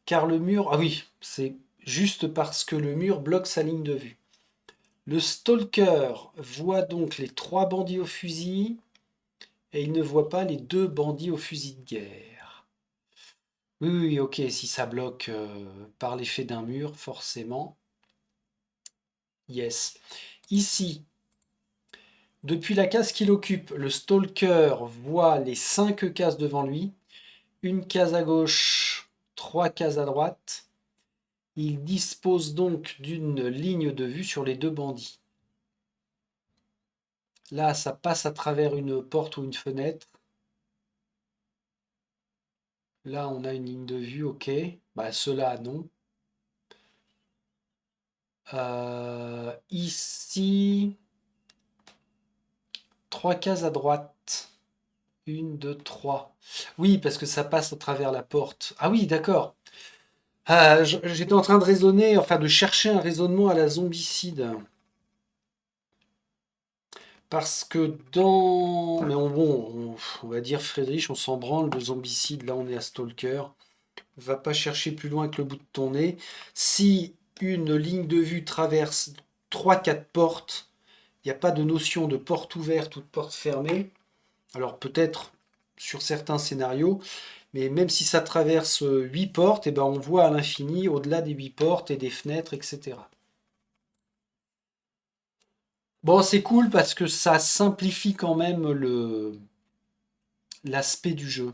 Car le mur... Ah oui, c'est juste parce que le mur bloque sa ligne de vue. Le stalker voit donc les 3 bandits au fusil et il ne voit pas les 2 bandits au fusil de guerre. Oui, oui, ok, si ça bloque par l'effet d'un mur, forcément. Yes. Ici, depuis la case qu'il occupe, le stalker voit les 5 cases devant lui, une case à gauche, 3 cases à droite. Il dispose donc d'une ligne de vue sur les deux bandits. Là, ça passe à travers une porte ou une fenêtre. Là, on a une ligne de vue, ok. Bah, ceux-là, non. Ici, 3 cases à droite. Une, deux, trois. Oui, parce que ça passe à travers la porte. Ah oui, d'accord. J'étais en train de raisonner, enfin de chercher un raisonnement à la zombicide. Parce que dans... Mais on va dire Friedrich, on s'en branle de zombicide. Là, on est à Stalker. Va pas chercher plus loin que le bout de ton nez. Si une ligne de vue traverse trois quatre portes, il n'y a pas de notion de porte ouverte ou de porte fermée. Alors peut-être sur certains scénarios, mais même si ça traverse 8 portes, eh ben on voit à l'infini au-delà des 8 portes et des fenêtres, etc. Bon, c'est cool parce que ça simplifie quand même l'aspect du jeu.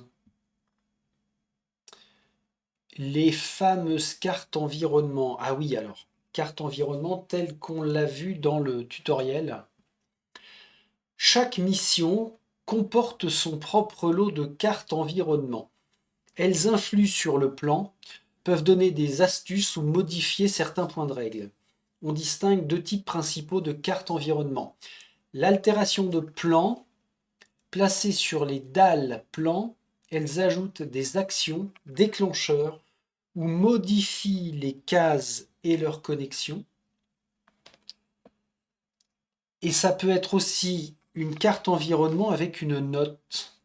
Les fameuses cartes environnement. Ah oui, alors, carte environnement telle qu'on l'a vu dans le tutoriel. Chaque mission comporte son propre lot de cartes environnement. Elles influent sur le plan, peuvent donner des astuces ou modifier certains points de règle. On distingue deux types principaux de cartes environnement. L'altération de plan, placées sur les dalles plan, elles ajoutent des actions, déclencheurs, ou modifient les cases et leurs connexions. Et ça peut être aussi une carte environnement avec une note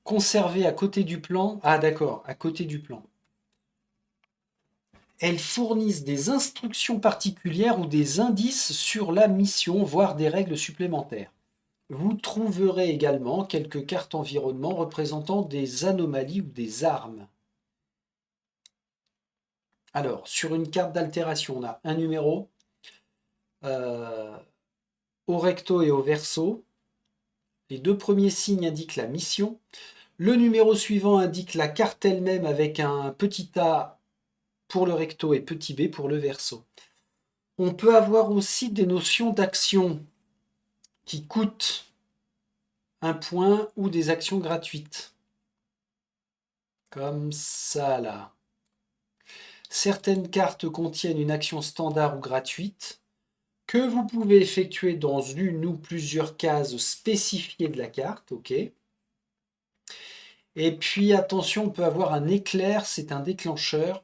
conservée à côté du plan. Ah d'accord, à côté du plan. Elles fournissent des instructions particulières ou des indices sur la mission, voire des règles supplémentaires. Vous trouverez également quelques cartes environnement représentant des anomalies ou des armes. Alors, sur une carte d'altération, on a un numéro euh, au recto et au verso. Les deux premiers signes indiquent la mission. Le numéro suivant indique la carte elle-même avec un petit A pour le recto et petit b pour le verso. On peut avoir aussi des notions d'action qui coûtent un point ou des actions gratuites. Comme ça là. Certaines cartes contiennent une action standard ou gratuite que vous pouvez effectuer dans une ou plusieurs cases spécifiées de la carte, ok. Et puis attention, on peut avoir un éclair, c'est un déclencheur.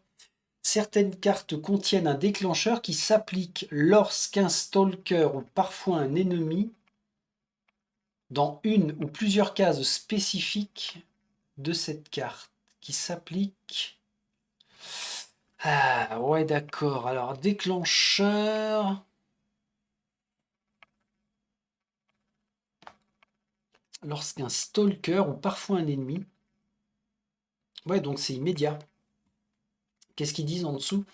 Certaines cartes contiennent un déclencheur qui s'applique lorsqu'un stalker ou parfois un ennemi dans une ou plusieurs cases spécifiques de cette carte qui s'applique. Ah ouais d'accord, alors déclencheur. Lorsqu'un stalker ou parfois un ennemi. Ouais donc c'est immédiat. Qu'est-ce qu'ils disent en dessous?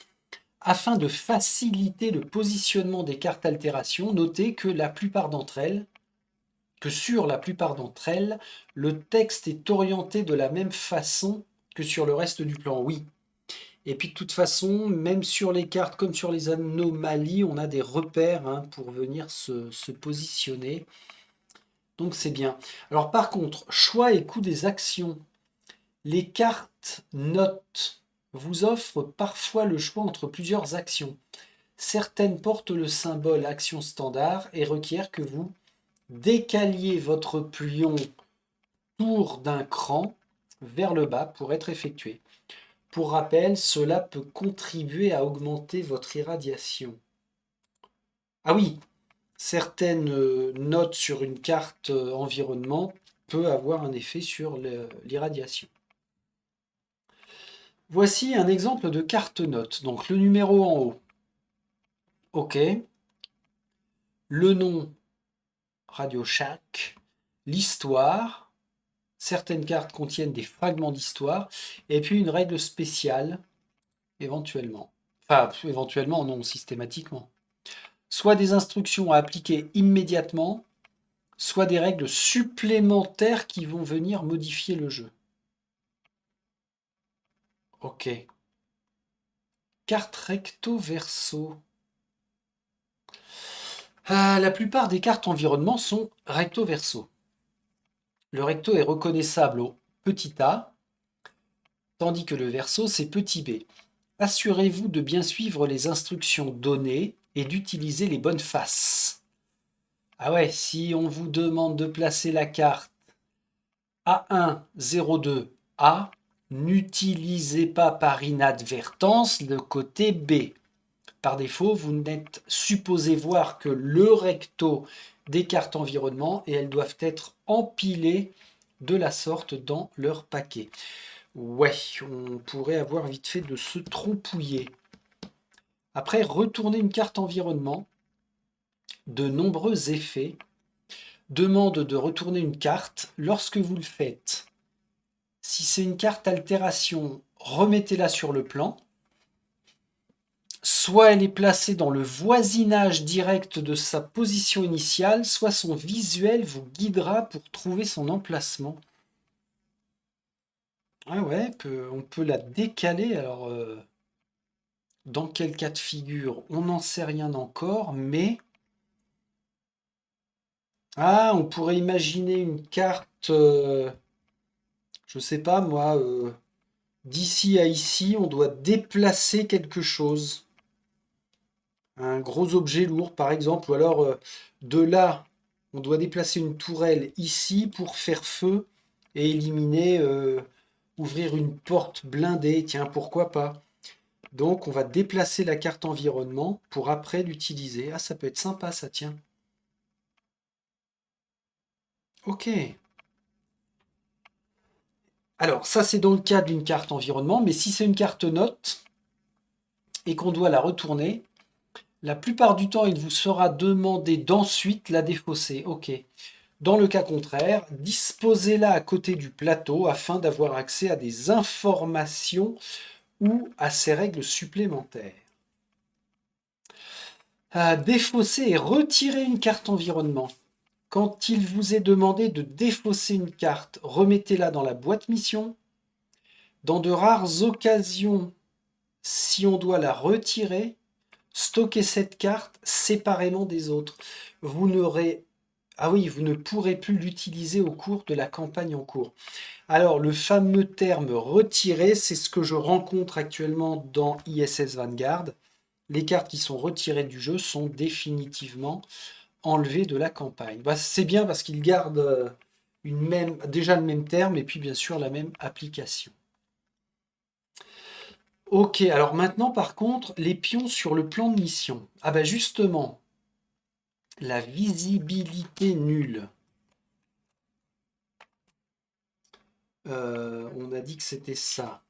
Afin de faciliter le positionnement des cartes altération, notez que sur la plupart d'entre elles, le texte est orienté de la même façon que sur le reste du plan. Oui. Et puis de toute façon, même sur les cartes comme sur les anomalies, on a des repères pour venir se positionner. Donc c'est bien. Alors par contre, choix et coût des actions. Les cartes notes vous offrent parfois le choix entre plusieurs actions. Certaines portent le symbole action standard et requièrent que vous décaliez votre pion tour d'un cran vers le bas pour être effectué. Pour rappel, cela peut contribuer à augmenter votre irradiation. Ah oui, certaines notes sur une carte environnement peut avoir un effet sur l'irradiation. Voici un exemple de carte note. Donc le numéro en haut. OK. Le nom Radio Shack. L'histoire. Certaines cartes contiennent des fragments d'histoire. Et puis une règle spéciale, éventuellement. Enfin, éventuellement, non, systématiquement. soit des instructions à appliquer immédiatement, soit des règles supplémentaires qui vont venir modifier le jeu. Ok. Carte recto verso. La plupart des cartes environnement sont recto verso. Le recto est reconnaissable au petit a, tandis que le verso c'est petit b. Assurez-vous de bien suivre les instructions données et d'utiliser les bonnes faces. Ah ouais, si on vous demande de placer la carte A1, 02, A, n'utilisez pas par inadvertance le côté B. Par défaut, vous n'êtes supposé voir que le recto des cartes environnement et elles doivent être empilées de la sorte dans leur paquet. Ouais, on pourrait avoir vite fait de se trompouiller. Après, retourner une carte environnement, de nombreux effets demandent de retourner une carte lorsque vous le faites. Si c'est une carte altération, remettez-la sur le plan. Soit elle est placée dans le voisinage direct de sa position initiale, soit son visuel vous guidera pour trouver son emplacement. Ah ouais, on peut la décaler. Alors, dans quel cas de figure? On n'en sait rien encore, mais... Ah, on pourrait imaginer une carte, je sais pas moi, d'ici à ici, on doit déplacer quelque chose. Un gros objet lourd, par exemple, ou alors de là, on doit déplacer une tourelle ici pour faire feu et éliminer, ouvrir une porte blindée. Tiens, pourquoi pas? Donc, on va déplacer la carte environnement pour après l'utiliser. Ah, ça peut être sympa, ça, tiens. Ok. Alors, ça, c'est dans le cas d'une carte environnement, mais si c'est une carte note et qu'on doit la retourner, la plupart du temps, il vous sera demandé d'ensuite la défausser. Ok. Dans le cas contraire, disposez-la à côté du plateau afin d'avoir accès à des informations ou à ces règles supplémentaires. Défausser et retirer une carte environnement. Quand il vous est demandé de défausser une carte, remettez-la dans la boîte mission. Dans de rares occasions, si on doit la retirer, stockez cette carte séparément des autres. Vous n'aurez... Ah oui, vous ne pourrez plus l'utiliser au cours de la campagne en cours. Alors, le fameux terme retiré, c'est ce que je rencontre actuellement dans ISS Vanguard. Les cartes qui sont retirées du jeu sont définitivement enlevées de la campagne. Bah, c'est bien parce qu'ils gardent déjà le même terme et puis bien sûr la même application. Ok, alors maintenant par contre, les pions sur le plan de mission. Ah bah justement, la visibilité nulle. On a dit que c'était ça.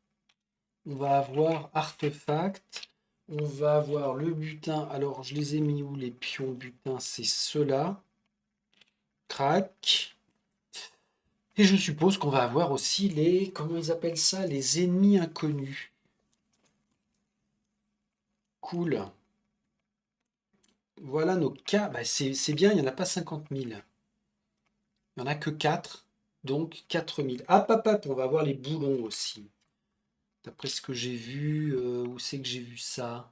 On va avoir artefact. On va avoir le butin. Alors, je les ai mis où les pions butin? C'est ceux-là. Crac. Et je suppose qu'on va avoir aussi les... Comment ils appellent ça? Les ennemis inconnus. Cool. Voilà nos cas. Bah, c'est bien, il n'y en a pas 50 000. Il n'y en a que 4. Donc 4 000. Hop, hop, hop, on va avoir les boulons aussi. D'après ce que j'ai vu, où c'est que j'ai vu ça?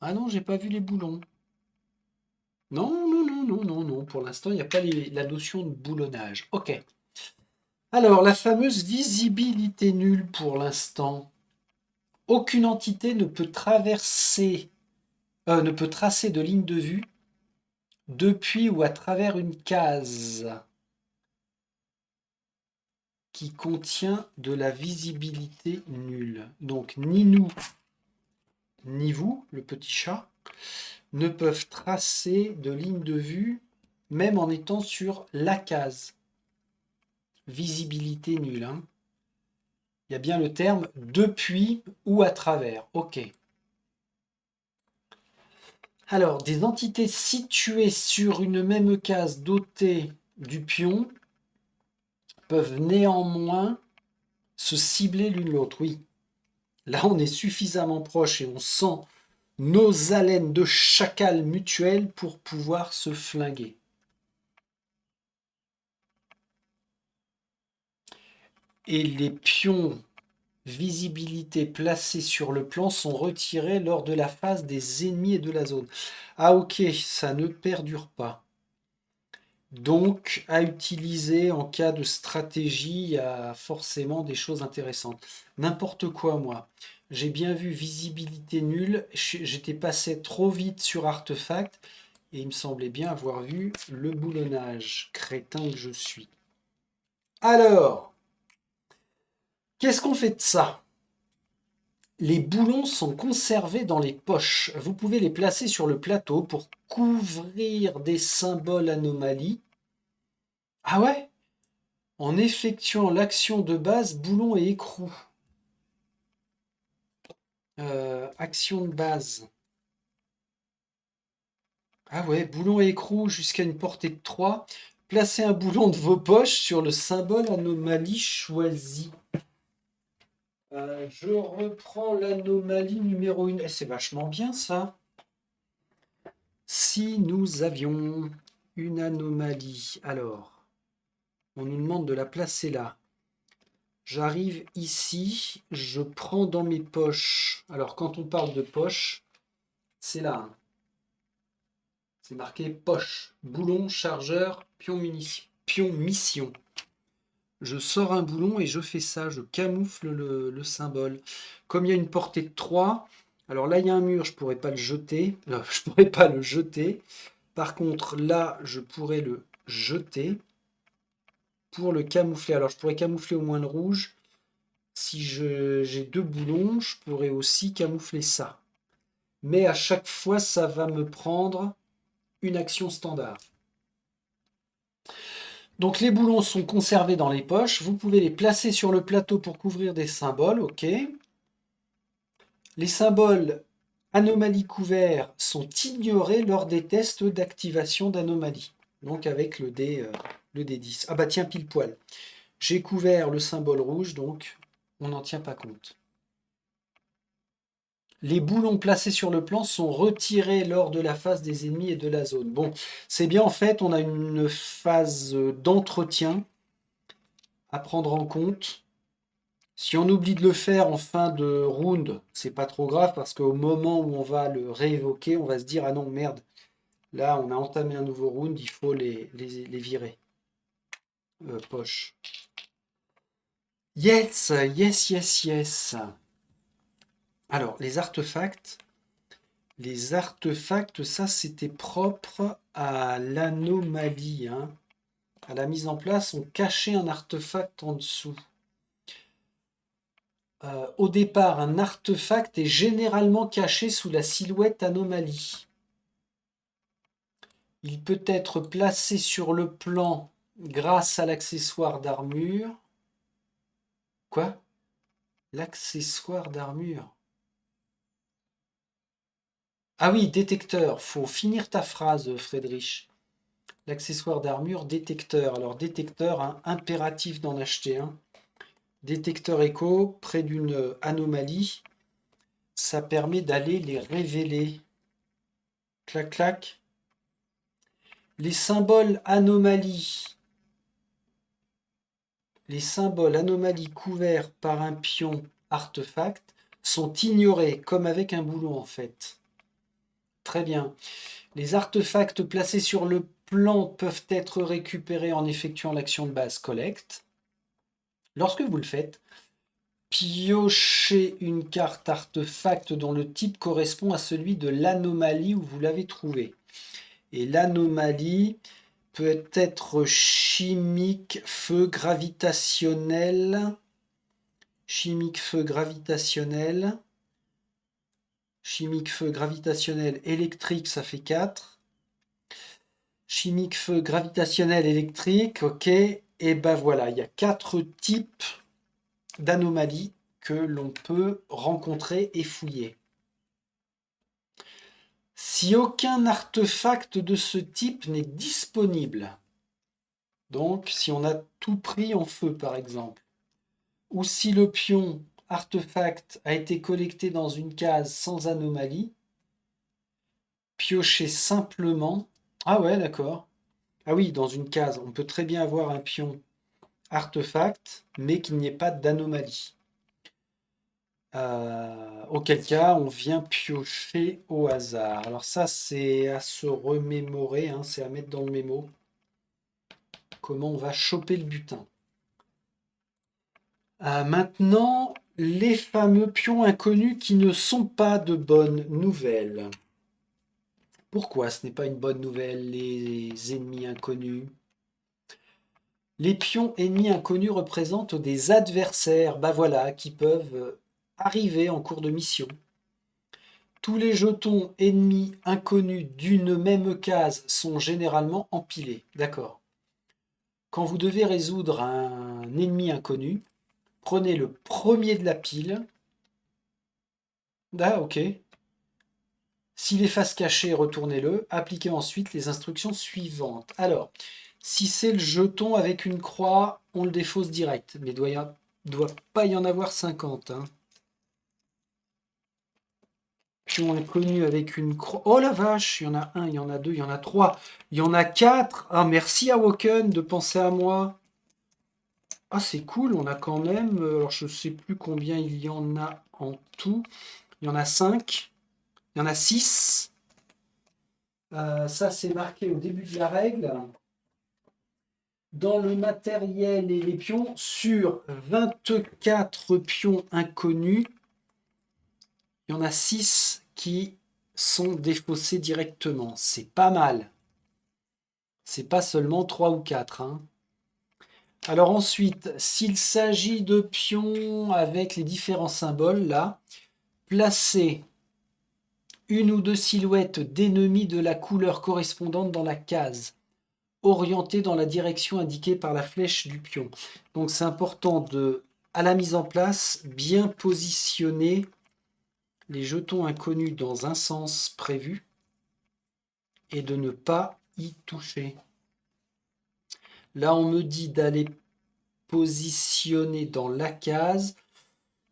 Ah non, j'ai pas vu les boulons. Non, non, non, non, non, non. Pour l'instant, il n'y a pas la notion de boulonnage. Ok. Alors, la fameuse visibilité nulle pour l'instant. Aucune entité ne peut ne peut tracer de ligne de vue depuis ou à travers une case qui contient de la visibilité nulle. Donc, ni nous, ni vous, le petit chat, ne peuvent tracer de ligne de vue, même en étant sur la case. Visibilité nulle. Hein. Il y a bien le terme depuis ou à travers. Ok. Alors, des entités situées sur une même case dotée du pion peuvent néanmoins se cibler l'une l'autre. Oui. Là, on est suffisamment proche et on sent nos haleines de chacal mutuelles pour pouvoir se flinguer. Et les pions visibilité placés sur le plan sont retirés lors de la phase des ennemis et de la zone. Ah ok, ça ne perdure pas. Donc, à utiliser en cas de stratégie, il y a forcément des choses intéressantes. N'importe quoi, moi. J'ai bien vu visibilité nulle, j'étais passé trop vite sur artefact, et il me semblait bien avoir vu le boulonnage, crétin que je suis. Alors, qu'est-ce qu'on fait de ça? Les boulons sont conservés dans les poches. Vous pouvez les placer sur le plateau pour couvrir des symboles anomalies. Ah ouais? En effectuant l'action de base boulon et écrou. Action de base. Ah ouais, boulon et écrou jusqu'à une portée de 3. Placez un boulon de vos poches sur le symbole anomalie choisi. Je reprends l'anomalie numéro 1. C'est vachement bien ça. Si nous avions une anomalie, alors, on nous demande de la placer là. J'arrive ici, je prends dans mes poches. Alors, quand on parle de poche, c'est là, hein. C'est marqué poche, boulon, chargeur, pion, pion mission. Je sors un boulon et je fais ça, je camoufle le symbole. Comme il y a une portée de 3, alors là il y a un mur, je ne pourrais pas le jeter. Je pourrais pas le jeter. Par contre, là, je pourrais le jeter pour le camoufler. Alors, je pourrais camoufler au moins le rouge. Si j'ai 2 boulons, je pourrais aussi camoufler ça. Mais à chaque fois, ça va me prendre une action standard. Donc, les boulons sont conservés dans les poches. Vous pouvez les placer sur le plateau pour couvrir des symboles. OK. Les symboles anomalies couverts sont ignorés lors des tests d'activation d'anomalies. Donc, avec le D10. Ah bah tiens, pile poil. J'ai couvert le symbole rouge, donc on n'en tient pas compte. Les boulons placés sur le plan sont retirés lors de la phase des ennemis et de la zone. Bon, c'est bien en fait, on a une phase d'entretien à prendre en compte. Si on oublie de le faire en fin de round, c'est pas trop grave parce qu'au moment où on va le réévoquer, on va se dire ah non merde, là on a entamé un nouveau round, il faut les virer. Poche. Yes, yes, yes, yes. Alors, les artefacts, ça c'était propre à l'anomalie, hein. À la mise en place, on cachait un artefact en dessous. Au départ, un artefact est généralement caché sous la silhouette anomalie. Il peut être placé sur le plan grâce à l'accessoire d'armure. Quoi? L'accessoire d'armure. Ah oui, détecteur. Faut finir ta phrase, Friedrich. L'accessoire d'armure, détecteur. Alors, détecteur, hein, impératif d'en acheter un. Détecteur écho, près d'une anomalie, ça permet d'aller les révéler. Clac, clac. Les symboles anomalies. Les symboles anomalies couverts par un pion artefact sont ignorés, comme avec un boulon en fait. Très bien. Les artefacts placés sur le plan peuvent être récupérés en effectuant l'action de base Collect. Lorsque vous le faites, piochez une carte artefact dont le type correspond à celui de l'anomalie où vous l'avez trouvé. Et l'anomalie peut être chimique, feu gravitationnel, électrique, ça fait 4. Chimique, feu gravitationnel, électrique, ok. Et ben voilà, il y a 4 types d'anomalies que l'on peut rencontrer et fouiller. Si aucun artefact de ce type n'est disponible, donc si on a tout pris en feu par exemple, ou si le pion artefact a été collecté dans une case sans anomalie, piocher simplement. Ah ouais, d'accord. Ah oui, dans une case, on peut très bien avoir un pion artefact, mais qu'il n'y ait pas d'anomalie. Auquel cas, on vient piocher au hasard. Alors ça, c'est à se remémorer, hein, c'est à mettre dans le mémo. Comment on va choper le butin. Maintenant, les fameux pions inconnus qui ne sont pas de bonnes nouvelles. Pourquoi ce n'est pas une bonne nouvelle, les ennemis inconnus? Les pions ennemis inconnus représentent des adversaires, bah voilà, qui peuvent arriver en cours de mission. Tous les jetons ennemis inconnus d'une même case sont généralement empilés. D'accord. Quand vous devez résoudre un ennemi inconnu, prenez le premier de la pile. Ah, ok. S'il est face cachée, retournez-le. Appliquez ensuite les instructions suivantes. Alors, si c'est le jeton avec une croix, on le défausse direct. Mais il doit pas y en avoir 50. Hein. Pion inconnu avec une croix. Oh la vache, il y en a un, il y en a deux, il y en a trois, il y en a quatre. Ah, merci à Woken de penser à moi. Ah, c'est cool, on a quand même. Alors, je sais plus combien il y en a en tout. Il y en a 5. Il y en a 6. Ça, c'est marqué au début de la règle. Dans le matériel et les pions, sur 24 pions inconnus, il y en a 6 qui sont défaussés directement. C'est pas mal. C'est pas seulement 3 ou 4. Hein. Alors ensuite, s'il s'agit de pions avec les différents symboles, là, placez une ou deux silhouettes d'ennemis de la couleur correspondante dans la case, orientée dans la direction indiquée par la flèche du pion. Donc c'est important de, à la mise en place, bien positionner les jetons inconnus dans un sens prévu et de ne pas y toucher. Là, on me dit d'aller positionner dans la case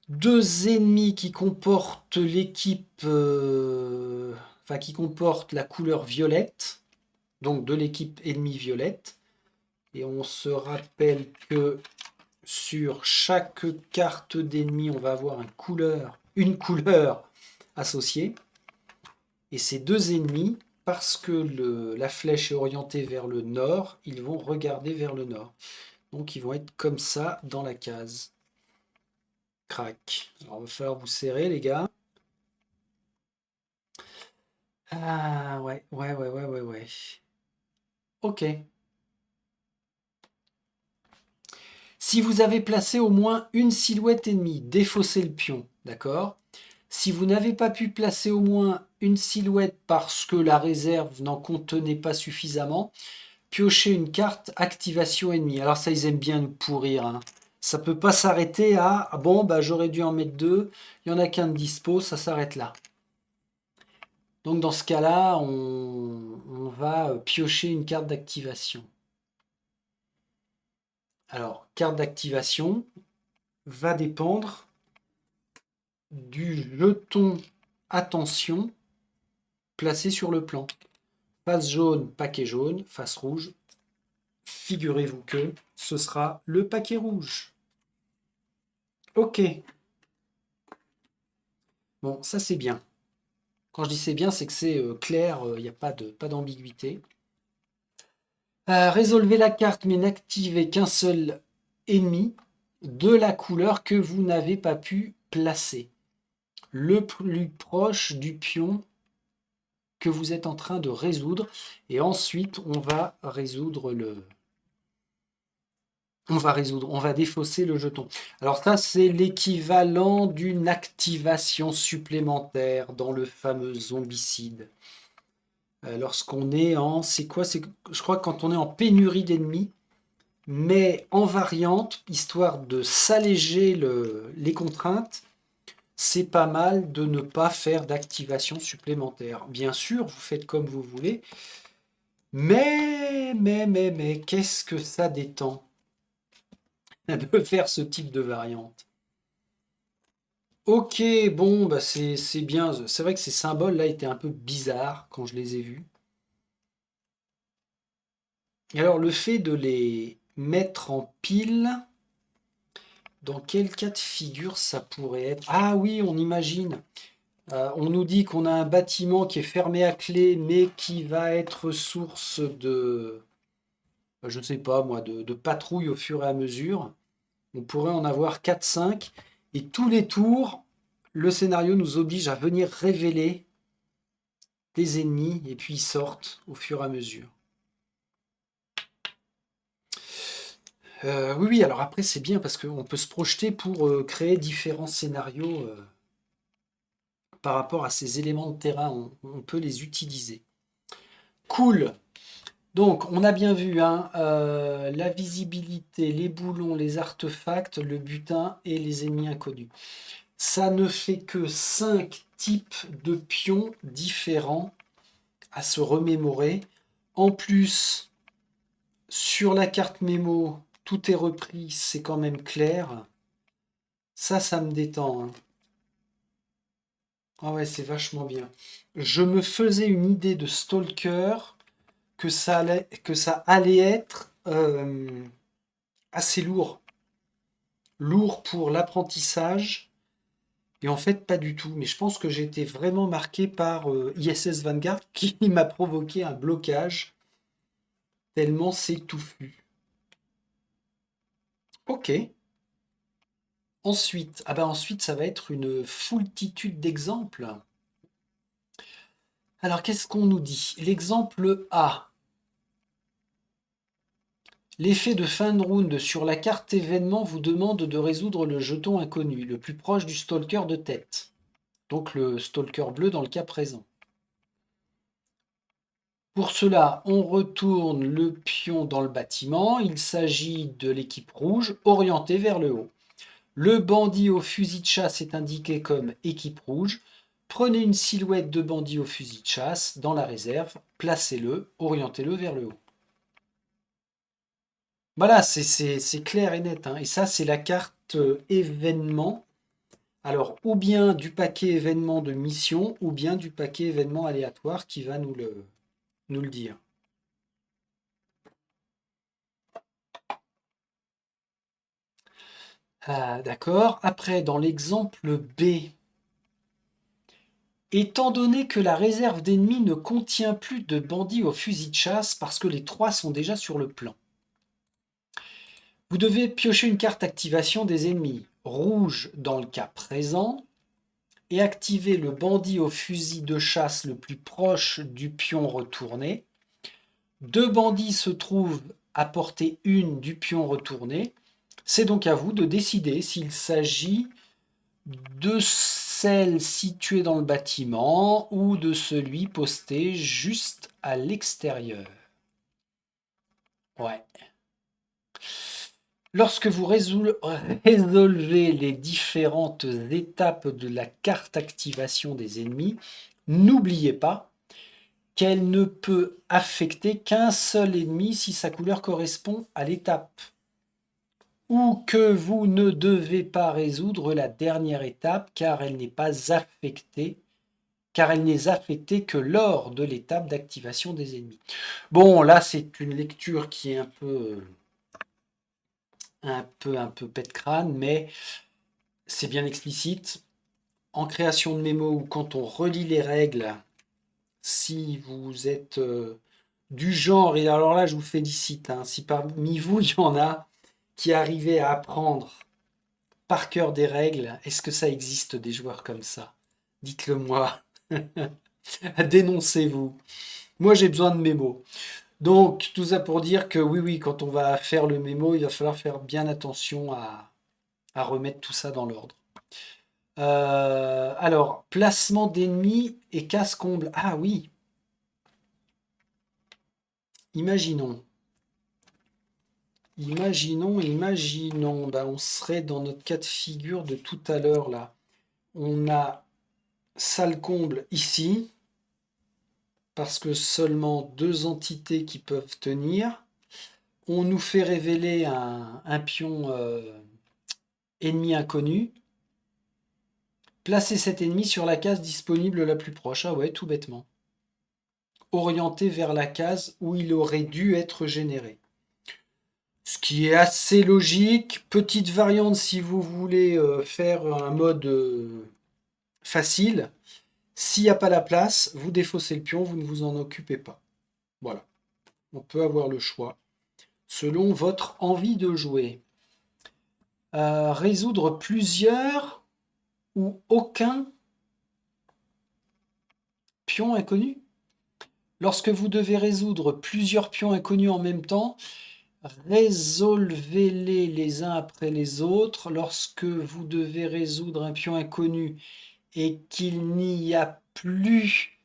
2 ennemis qui comportent l'équipe, enfin qui comportent la couleur violette, donc de l'équipe ennemie violette. Et on se rappelle que sur chaque carte d'ennemi, on va avoir une couleur associée. Et ces 2 ennemis, parce que la flèche est orientée vers le nord, ils vont regarder vers le nord. Donc ils vont être comme ça dans la case. Crac. Alors, il va falloir vous serrer, les gars. Ah, ouais. Ok. Si vous avez placé au moins une silhouette ennemie, défaussez le pion, d'accord? Si vous n'avez pas pu placer au moins une silhouette parce que la réserve n'en contenait pas suffisamment, piochez une carte activation ennemie. Alors ça, ils aiment bien nous pourrir. Hein. Ça peut pas s'arrêter à ah bon, bah j'aurais dû en mettre 2, il y en a qu'un de dispo, ça s'arrête là. Donc dans ce cas-là, on va piocher une carte d'activation. Alors, carte d'activation va dépendre du jeton attention placé sur le plan. Face jaune, paquet jaune. Face rouge, figurez-vous que ce sera le paquet rouge. Ok. Bon, ça c'est bien. Quand je dis c'est bien, c'est que c'est clair, il n'y a pas d'ambiguïté. Résolvez la carte, mais n'activez qu'un seul ennemi de la couleur que vous n'avez pas pu placer. Le plus proche du pion que vous êtes en train de résoudre. Et ensuite, on va défausser le jeton. Alors ça, c'est l'équivalent d'une activation supplémentaire dans le fameux zombicide. Lorsqu'on est en... C'est quoi? Je crois que quand on est en pénurie d'ennemis, mais en variante, histoire de s'alléger les contraintes, c'est pas mal de ne pas faire d'activation supplémentaire. Bien sûr, vous faites comme vous voulez, mais, qu'est-ce que ça détend de faire ce type de variante. Ok, bon, bah c'est bien. C'est vrai que ces symboles-là étaient un peu bizarres quand je les ai vus. Et alors, le fait de les mettre en pile, dans quel cas de figure ça pourrait être? Ah oui, on imagine. On nous dit qu'on a un bâtiment qui est fermé à clé, mais qui va être source de, je ne sais pas moi, de patrouille au fur et à mesure. On pourrait en avoir quatre, cinq, et tous les tours, le scénario nous oblige à venir révéler les ennemis, et puis ils sortent au fur et à mesure. Oui, oui, alors après c'est bien parce qu'on peut se projeter pour créer différents scénarios par rapport à ces éléments de terrain, on peut les utiliser. Cool. Donc, on a bien vu hein, la visibilité, les boulons, les artefacts, le butin et les ennemis inconnus. Ça ne fait que 5 types de pions différents à se remémorer. En plus, sur la carte mémo, tout est repris, c'est quand même clair. Ça me détend, hein. Ah ouais, c'est vachement bien. Je me faisais une idée de Stalker que ça allait être assez lourd. Lourd pour l'apprentissage. Et en fait, pas du tout. Mais je pense que j'ai été vraiment marqué par ISS Vanguard qui m'a provoqué un blocage tellement c'est touffu. Ok. Ensuite, ah ben ensuite, ça va être une foultitude d'exemples. Alors, qu'est-ce qu'on nous dit? L'exemple A. L'effet de fin de round sur la carte événement vous demande de résoudre le jeton inconnu, le plus proche du stalker de tête. Donc le stalker bleu dans le cas présent. Pour cela, on retourne le pion dans le bâtiment. Il s'agit de l'équipe rouge orientée vers le haut. Le bandit au fusil de chasse est indiqué comme équipe rouge. Prenez une silhouette de bandit au fusil de chasse dans la réserve, placez-le, orientez-le vers le haut. Voilà, c'est clair et net, hein. Et ça, c'est la carte événement. Alors, ou bien du paquet événement de mission, ou bien du paquet événement aléatoire qui va nous le dire. Ah, d'accord. Après, dans l'exemple B, étant donné que la réserve d'ennemis ne contient plus de bandits au fusil de chasse parce que les trois sont déjà sur le plan, vous devez piocher une carte activation des ennemis, rouge dans le cas présent, et activer le bandit au fusil de chasse le plus proche du pion retourné. Deux bandits se trouvent à portée 1 du pion retourné. C'est donc à vous de décider s'il s'agit de celle située dans le bâtiment ou de celui posté juste à l'extérieur. Ouais. Lorsque vous résolvez les différentes étapes de la carte activation des ennemis, n'oubliez pas qu'elle ne peut affecter qu'un seul ennemi si sa couleur correspond à l'étape, ou que vous ne devez pas résoudre la dernière étape car elle n'est pas affectée, car elle n'est affectée que lors de l'étape d'activation des ennemis. Bon, là c'est une lecture qui est un peu pète-crâne, mais c'est bien explicite. En création de mémo ou quand on relit les règles, si vous êtes du genre, et alors là je vous félicite, hein, si parmi vous il y en a qui arrivaient à apprendre par cœur des règles, est-ce que ça existe des joueurs comme ça? Dites-le moi. Dénoncez-vous. Moi j'ai besoin de mémo. Donc tout ça pour dire que oui, oui, quand on va faire le mémo, il va falloir faire bien attention à remettre tout ça dans l'ordre. Alors, placement d'ennemis et casse-comble. Ah oui, imaginons. Imaginons. Ben, on serait dans notre cas de figure de tout à l'heure là. On a salle comble ici, parce que seulement deux entités qui peuvent tenir. On nous fait révéler un pion ennemi inconnu. Placez cet ennemi sur la case disponible la plus proche. Ah ouais, tout bêtement. Orienté vers la case où il aurait dû être généré. Ce qui est assez logique. Petite variante si vous voulez faire un mode facile. S'il n'y a pas la place, vous défaussez le pion, vous ne vous en occupez pas. Voilà. On peut avoir le choix selon votre envie de jouer. Résoudre plusieurs ou aucun pion inconnu. Lorsque vous devez résoudre plusieurs pions inconnus en même temps, résolvez-les les uns après les autres. Lorsque vous devez résoudre un pion inconnu et qu'il n'y a plus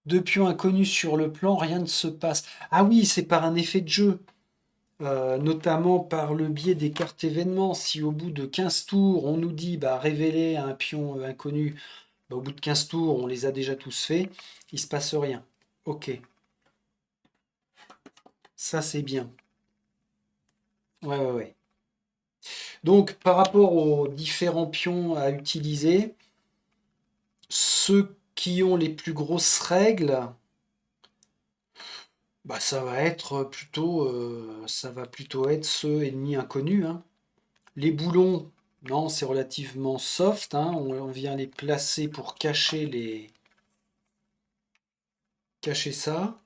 de pions inconnus sur le plan, rien ne se passe. Ah oui, c'est par un effet de jeu. Notamment par le biais des cartes événements. Si au bout de 15 tours, on nous dit bah, révéler un pion inconnu, bah, au bout de 15 tours, on les a déjà tous faits, il se passe rien. Ok, ça c'est bien. Ouais, ouais, ouais. Donc, par rapport aux différents pions à utiliser, ceux qui ont les plus grosses règles, bah, ça va plutôt être ceux ennemis inconnus, hein. Les boulons, non, c'est relativement soft, hein. On vient les placer pour cacher ça.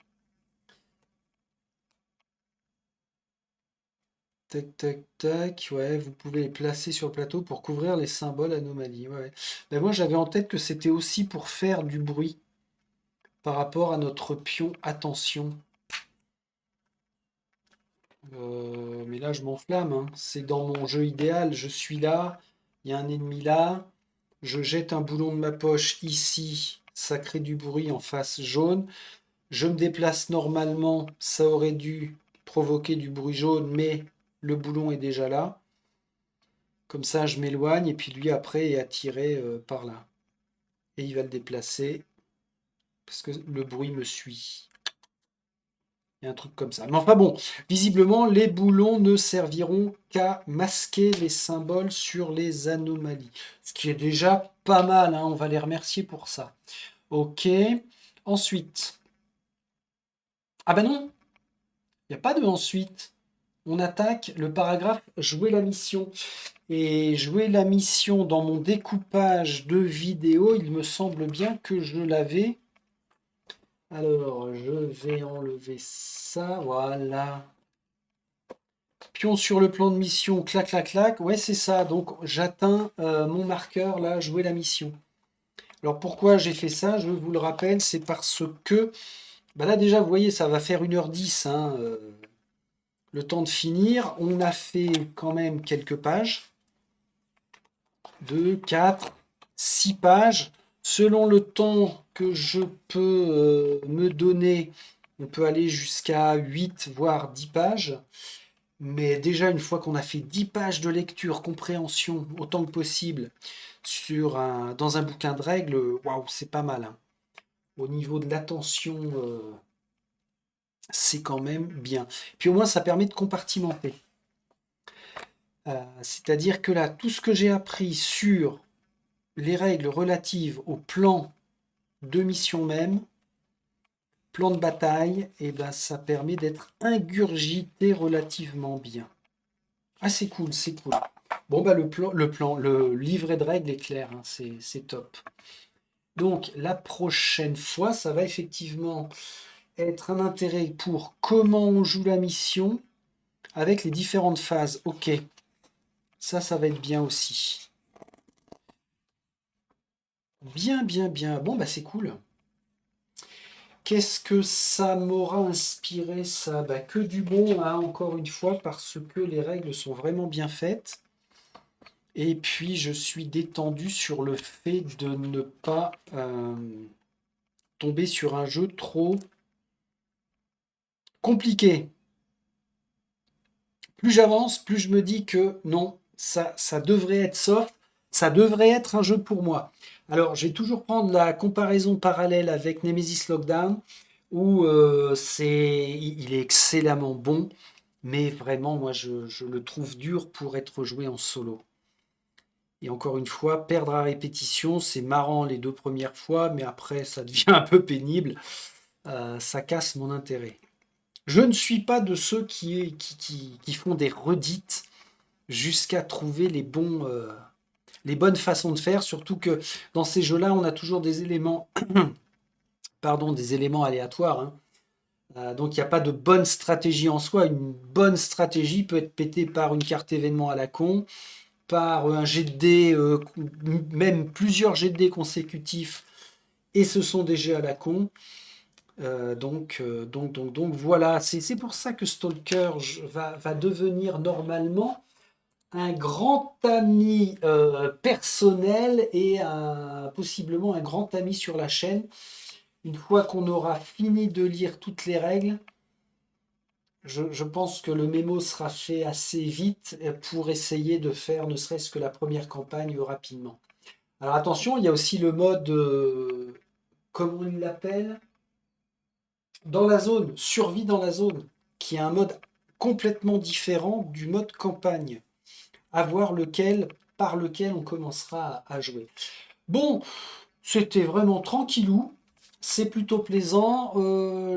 Tac, tac, tac. Ouais, vous pouvez les placer sur le plateau pour couvrir les symboles anomalies. Ouais. Ben, moi, j'avais en tête que c'était aussi pour faire du bruit par rapport à notre pion attention. Mais là, je m'enflamme, hein. C'est dans mon jeu idéal. Je suis là, il y a un ennemi là. Je jette un boulon de ma poche ici. Ça crée du bruit en face jaune. Je me déplace normalement. Ça aurait dû provoquer du bruit jaune, mais le boulon est déjà là. Comme ça, je m'éloigne et puis lui, après, est attiré par là. Et il va le déplacer parce que le bruit me suit. Il y a un truc comme ça. Mais enfin bon, visiblement, les boulons ne serviront qu'à masquer les symboles sur les anomalies. Ce qui est déjà pas mal, hein. On va les remercier pour ça. Ok. Ensuite. Ah ben non, il n'y a pas de ensuite. On attaque le paragraphe jouer la mission. Et jouer la mission dans mon découpage de vidéo, il me semble bien que je l'avais. Alors, je vais enlever ça, voilà. Pion sur le plan de mission, clac, clac, clac. Ouais, c'est ça. Donc, j'atteins mon marqueur, là, jouer la mission. Alors, pourquoi j'ai fait ça? Je vous le rappelle, c'est parce que, bah là, déjà, vous voyez, ça va faire 1h10, hein, le temps de finir. On a fait quand même quelques pages. 2, 4, 6 pages. Selon le temps que je peux me donner, on peut aller jusqu'à 8, voire 10 pages. Mais déjà, une fois qu'on a fait 10 pages de lecture, compréhension, autant que possible, dans un bouquin de règles, waouh, c'est pas mal, hein. Au niveau de l'attention, c'est quand même bien. Puis au moins, ça permet de compartimenter. C'est-à-dire que là, tout ce que j'ai appris sur les règles relatives au plan de mission même, plan de bataille, et ben ça permet d'être ingurgité relativement bien. Ah c'est cool, c'est cool. Bon bah le livret de règles est clair, hein, c'est top. Donc la prochaine fois, ça va effectivement être un intérêt pour comment on joue la mission avec les différentes phases. Ok, ça va être bien aussi. Bien, bien, bien. Bon bah c'est cool. Qu'est-ce que ça m'aura inspiré ça? Bah, que du bon, hein, encore une fois, parce que les règles sont vraiment bien faites. Et puis je suis détendu sur le fait de ne pas tomber sur un jeu trop compliqué. Plus j'avance, plus je me dis que non, ça devrait être soft, ça devrait être un jeu pour moi. Alors, je vais toujours prendre la comparaison parallèle avec Nemesis Lockdown, où il est excellemment bon, mais vraiment, moi, je le trouve dur pour être joué en solo. Et encore une fois, perdre à répétition, c'est marrant les 2 premières fois, mais après ça devient un peu pénible. Ça casse mon intérêt. Je ne suis pas de ceux qui font des redites jusqu'à trouver les bonnes façons de faire, surtout que dans ces jeux-là, on a toujours des éléments, pardon, des éléments aléatoires, hein. Donc il n'y a pas de bonne stratégie en soi. Une bonne stratégie peut être pétée par une carte événement à la con, par un jet de dés, même plusieurs jets de dés consécutifs, et ce sont des jets à la con. Donc voilà, c'est pour ça que Stalker va devenir normalement un grand ami personnel et possiblement un grand ami sur la chaîne. Une fois qu'on aura fini de lire toutes les règles, je pense que le mémo sera fait assez vite pour essayer de faire ne serait-ce que la première campagne rapidement. Alors attention, il y a aussi le mode, comment il l'appelle? Dans la zone, survie dans la zone, qui est un mode complètement différent du mode campagne. À voir par lequel on commencera à jouer. Bon, c'était vraiment tranquillou. C'est plutôt plaisant.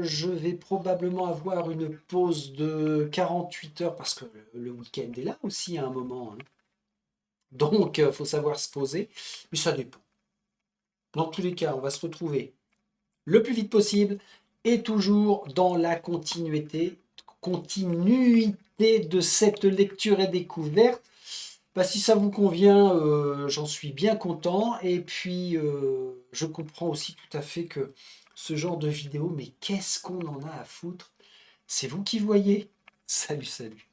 Je vais probablement avoir une pause de 48 heures parce que le week-end est là aussi à un moment, hein. Donc, il faut savoir se poser. Mais ça dépend. Dans tous les cas, on va se retrouver le plus vite possible et toujours dans la continuité de cette lecture et découverte. Bah, si ça vous convient, j'en suis bien content. Et puis, je comprends aussi tout à fait que ce genre de vidéo, mais qu'est-ce qu'on en a à foutre? C'est vous qui voyez. Salut, salut.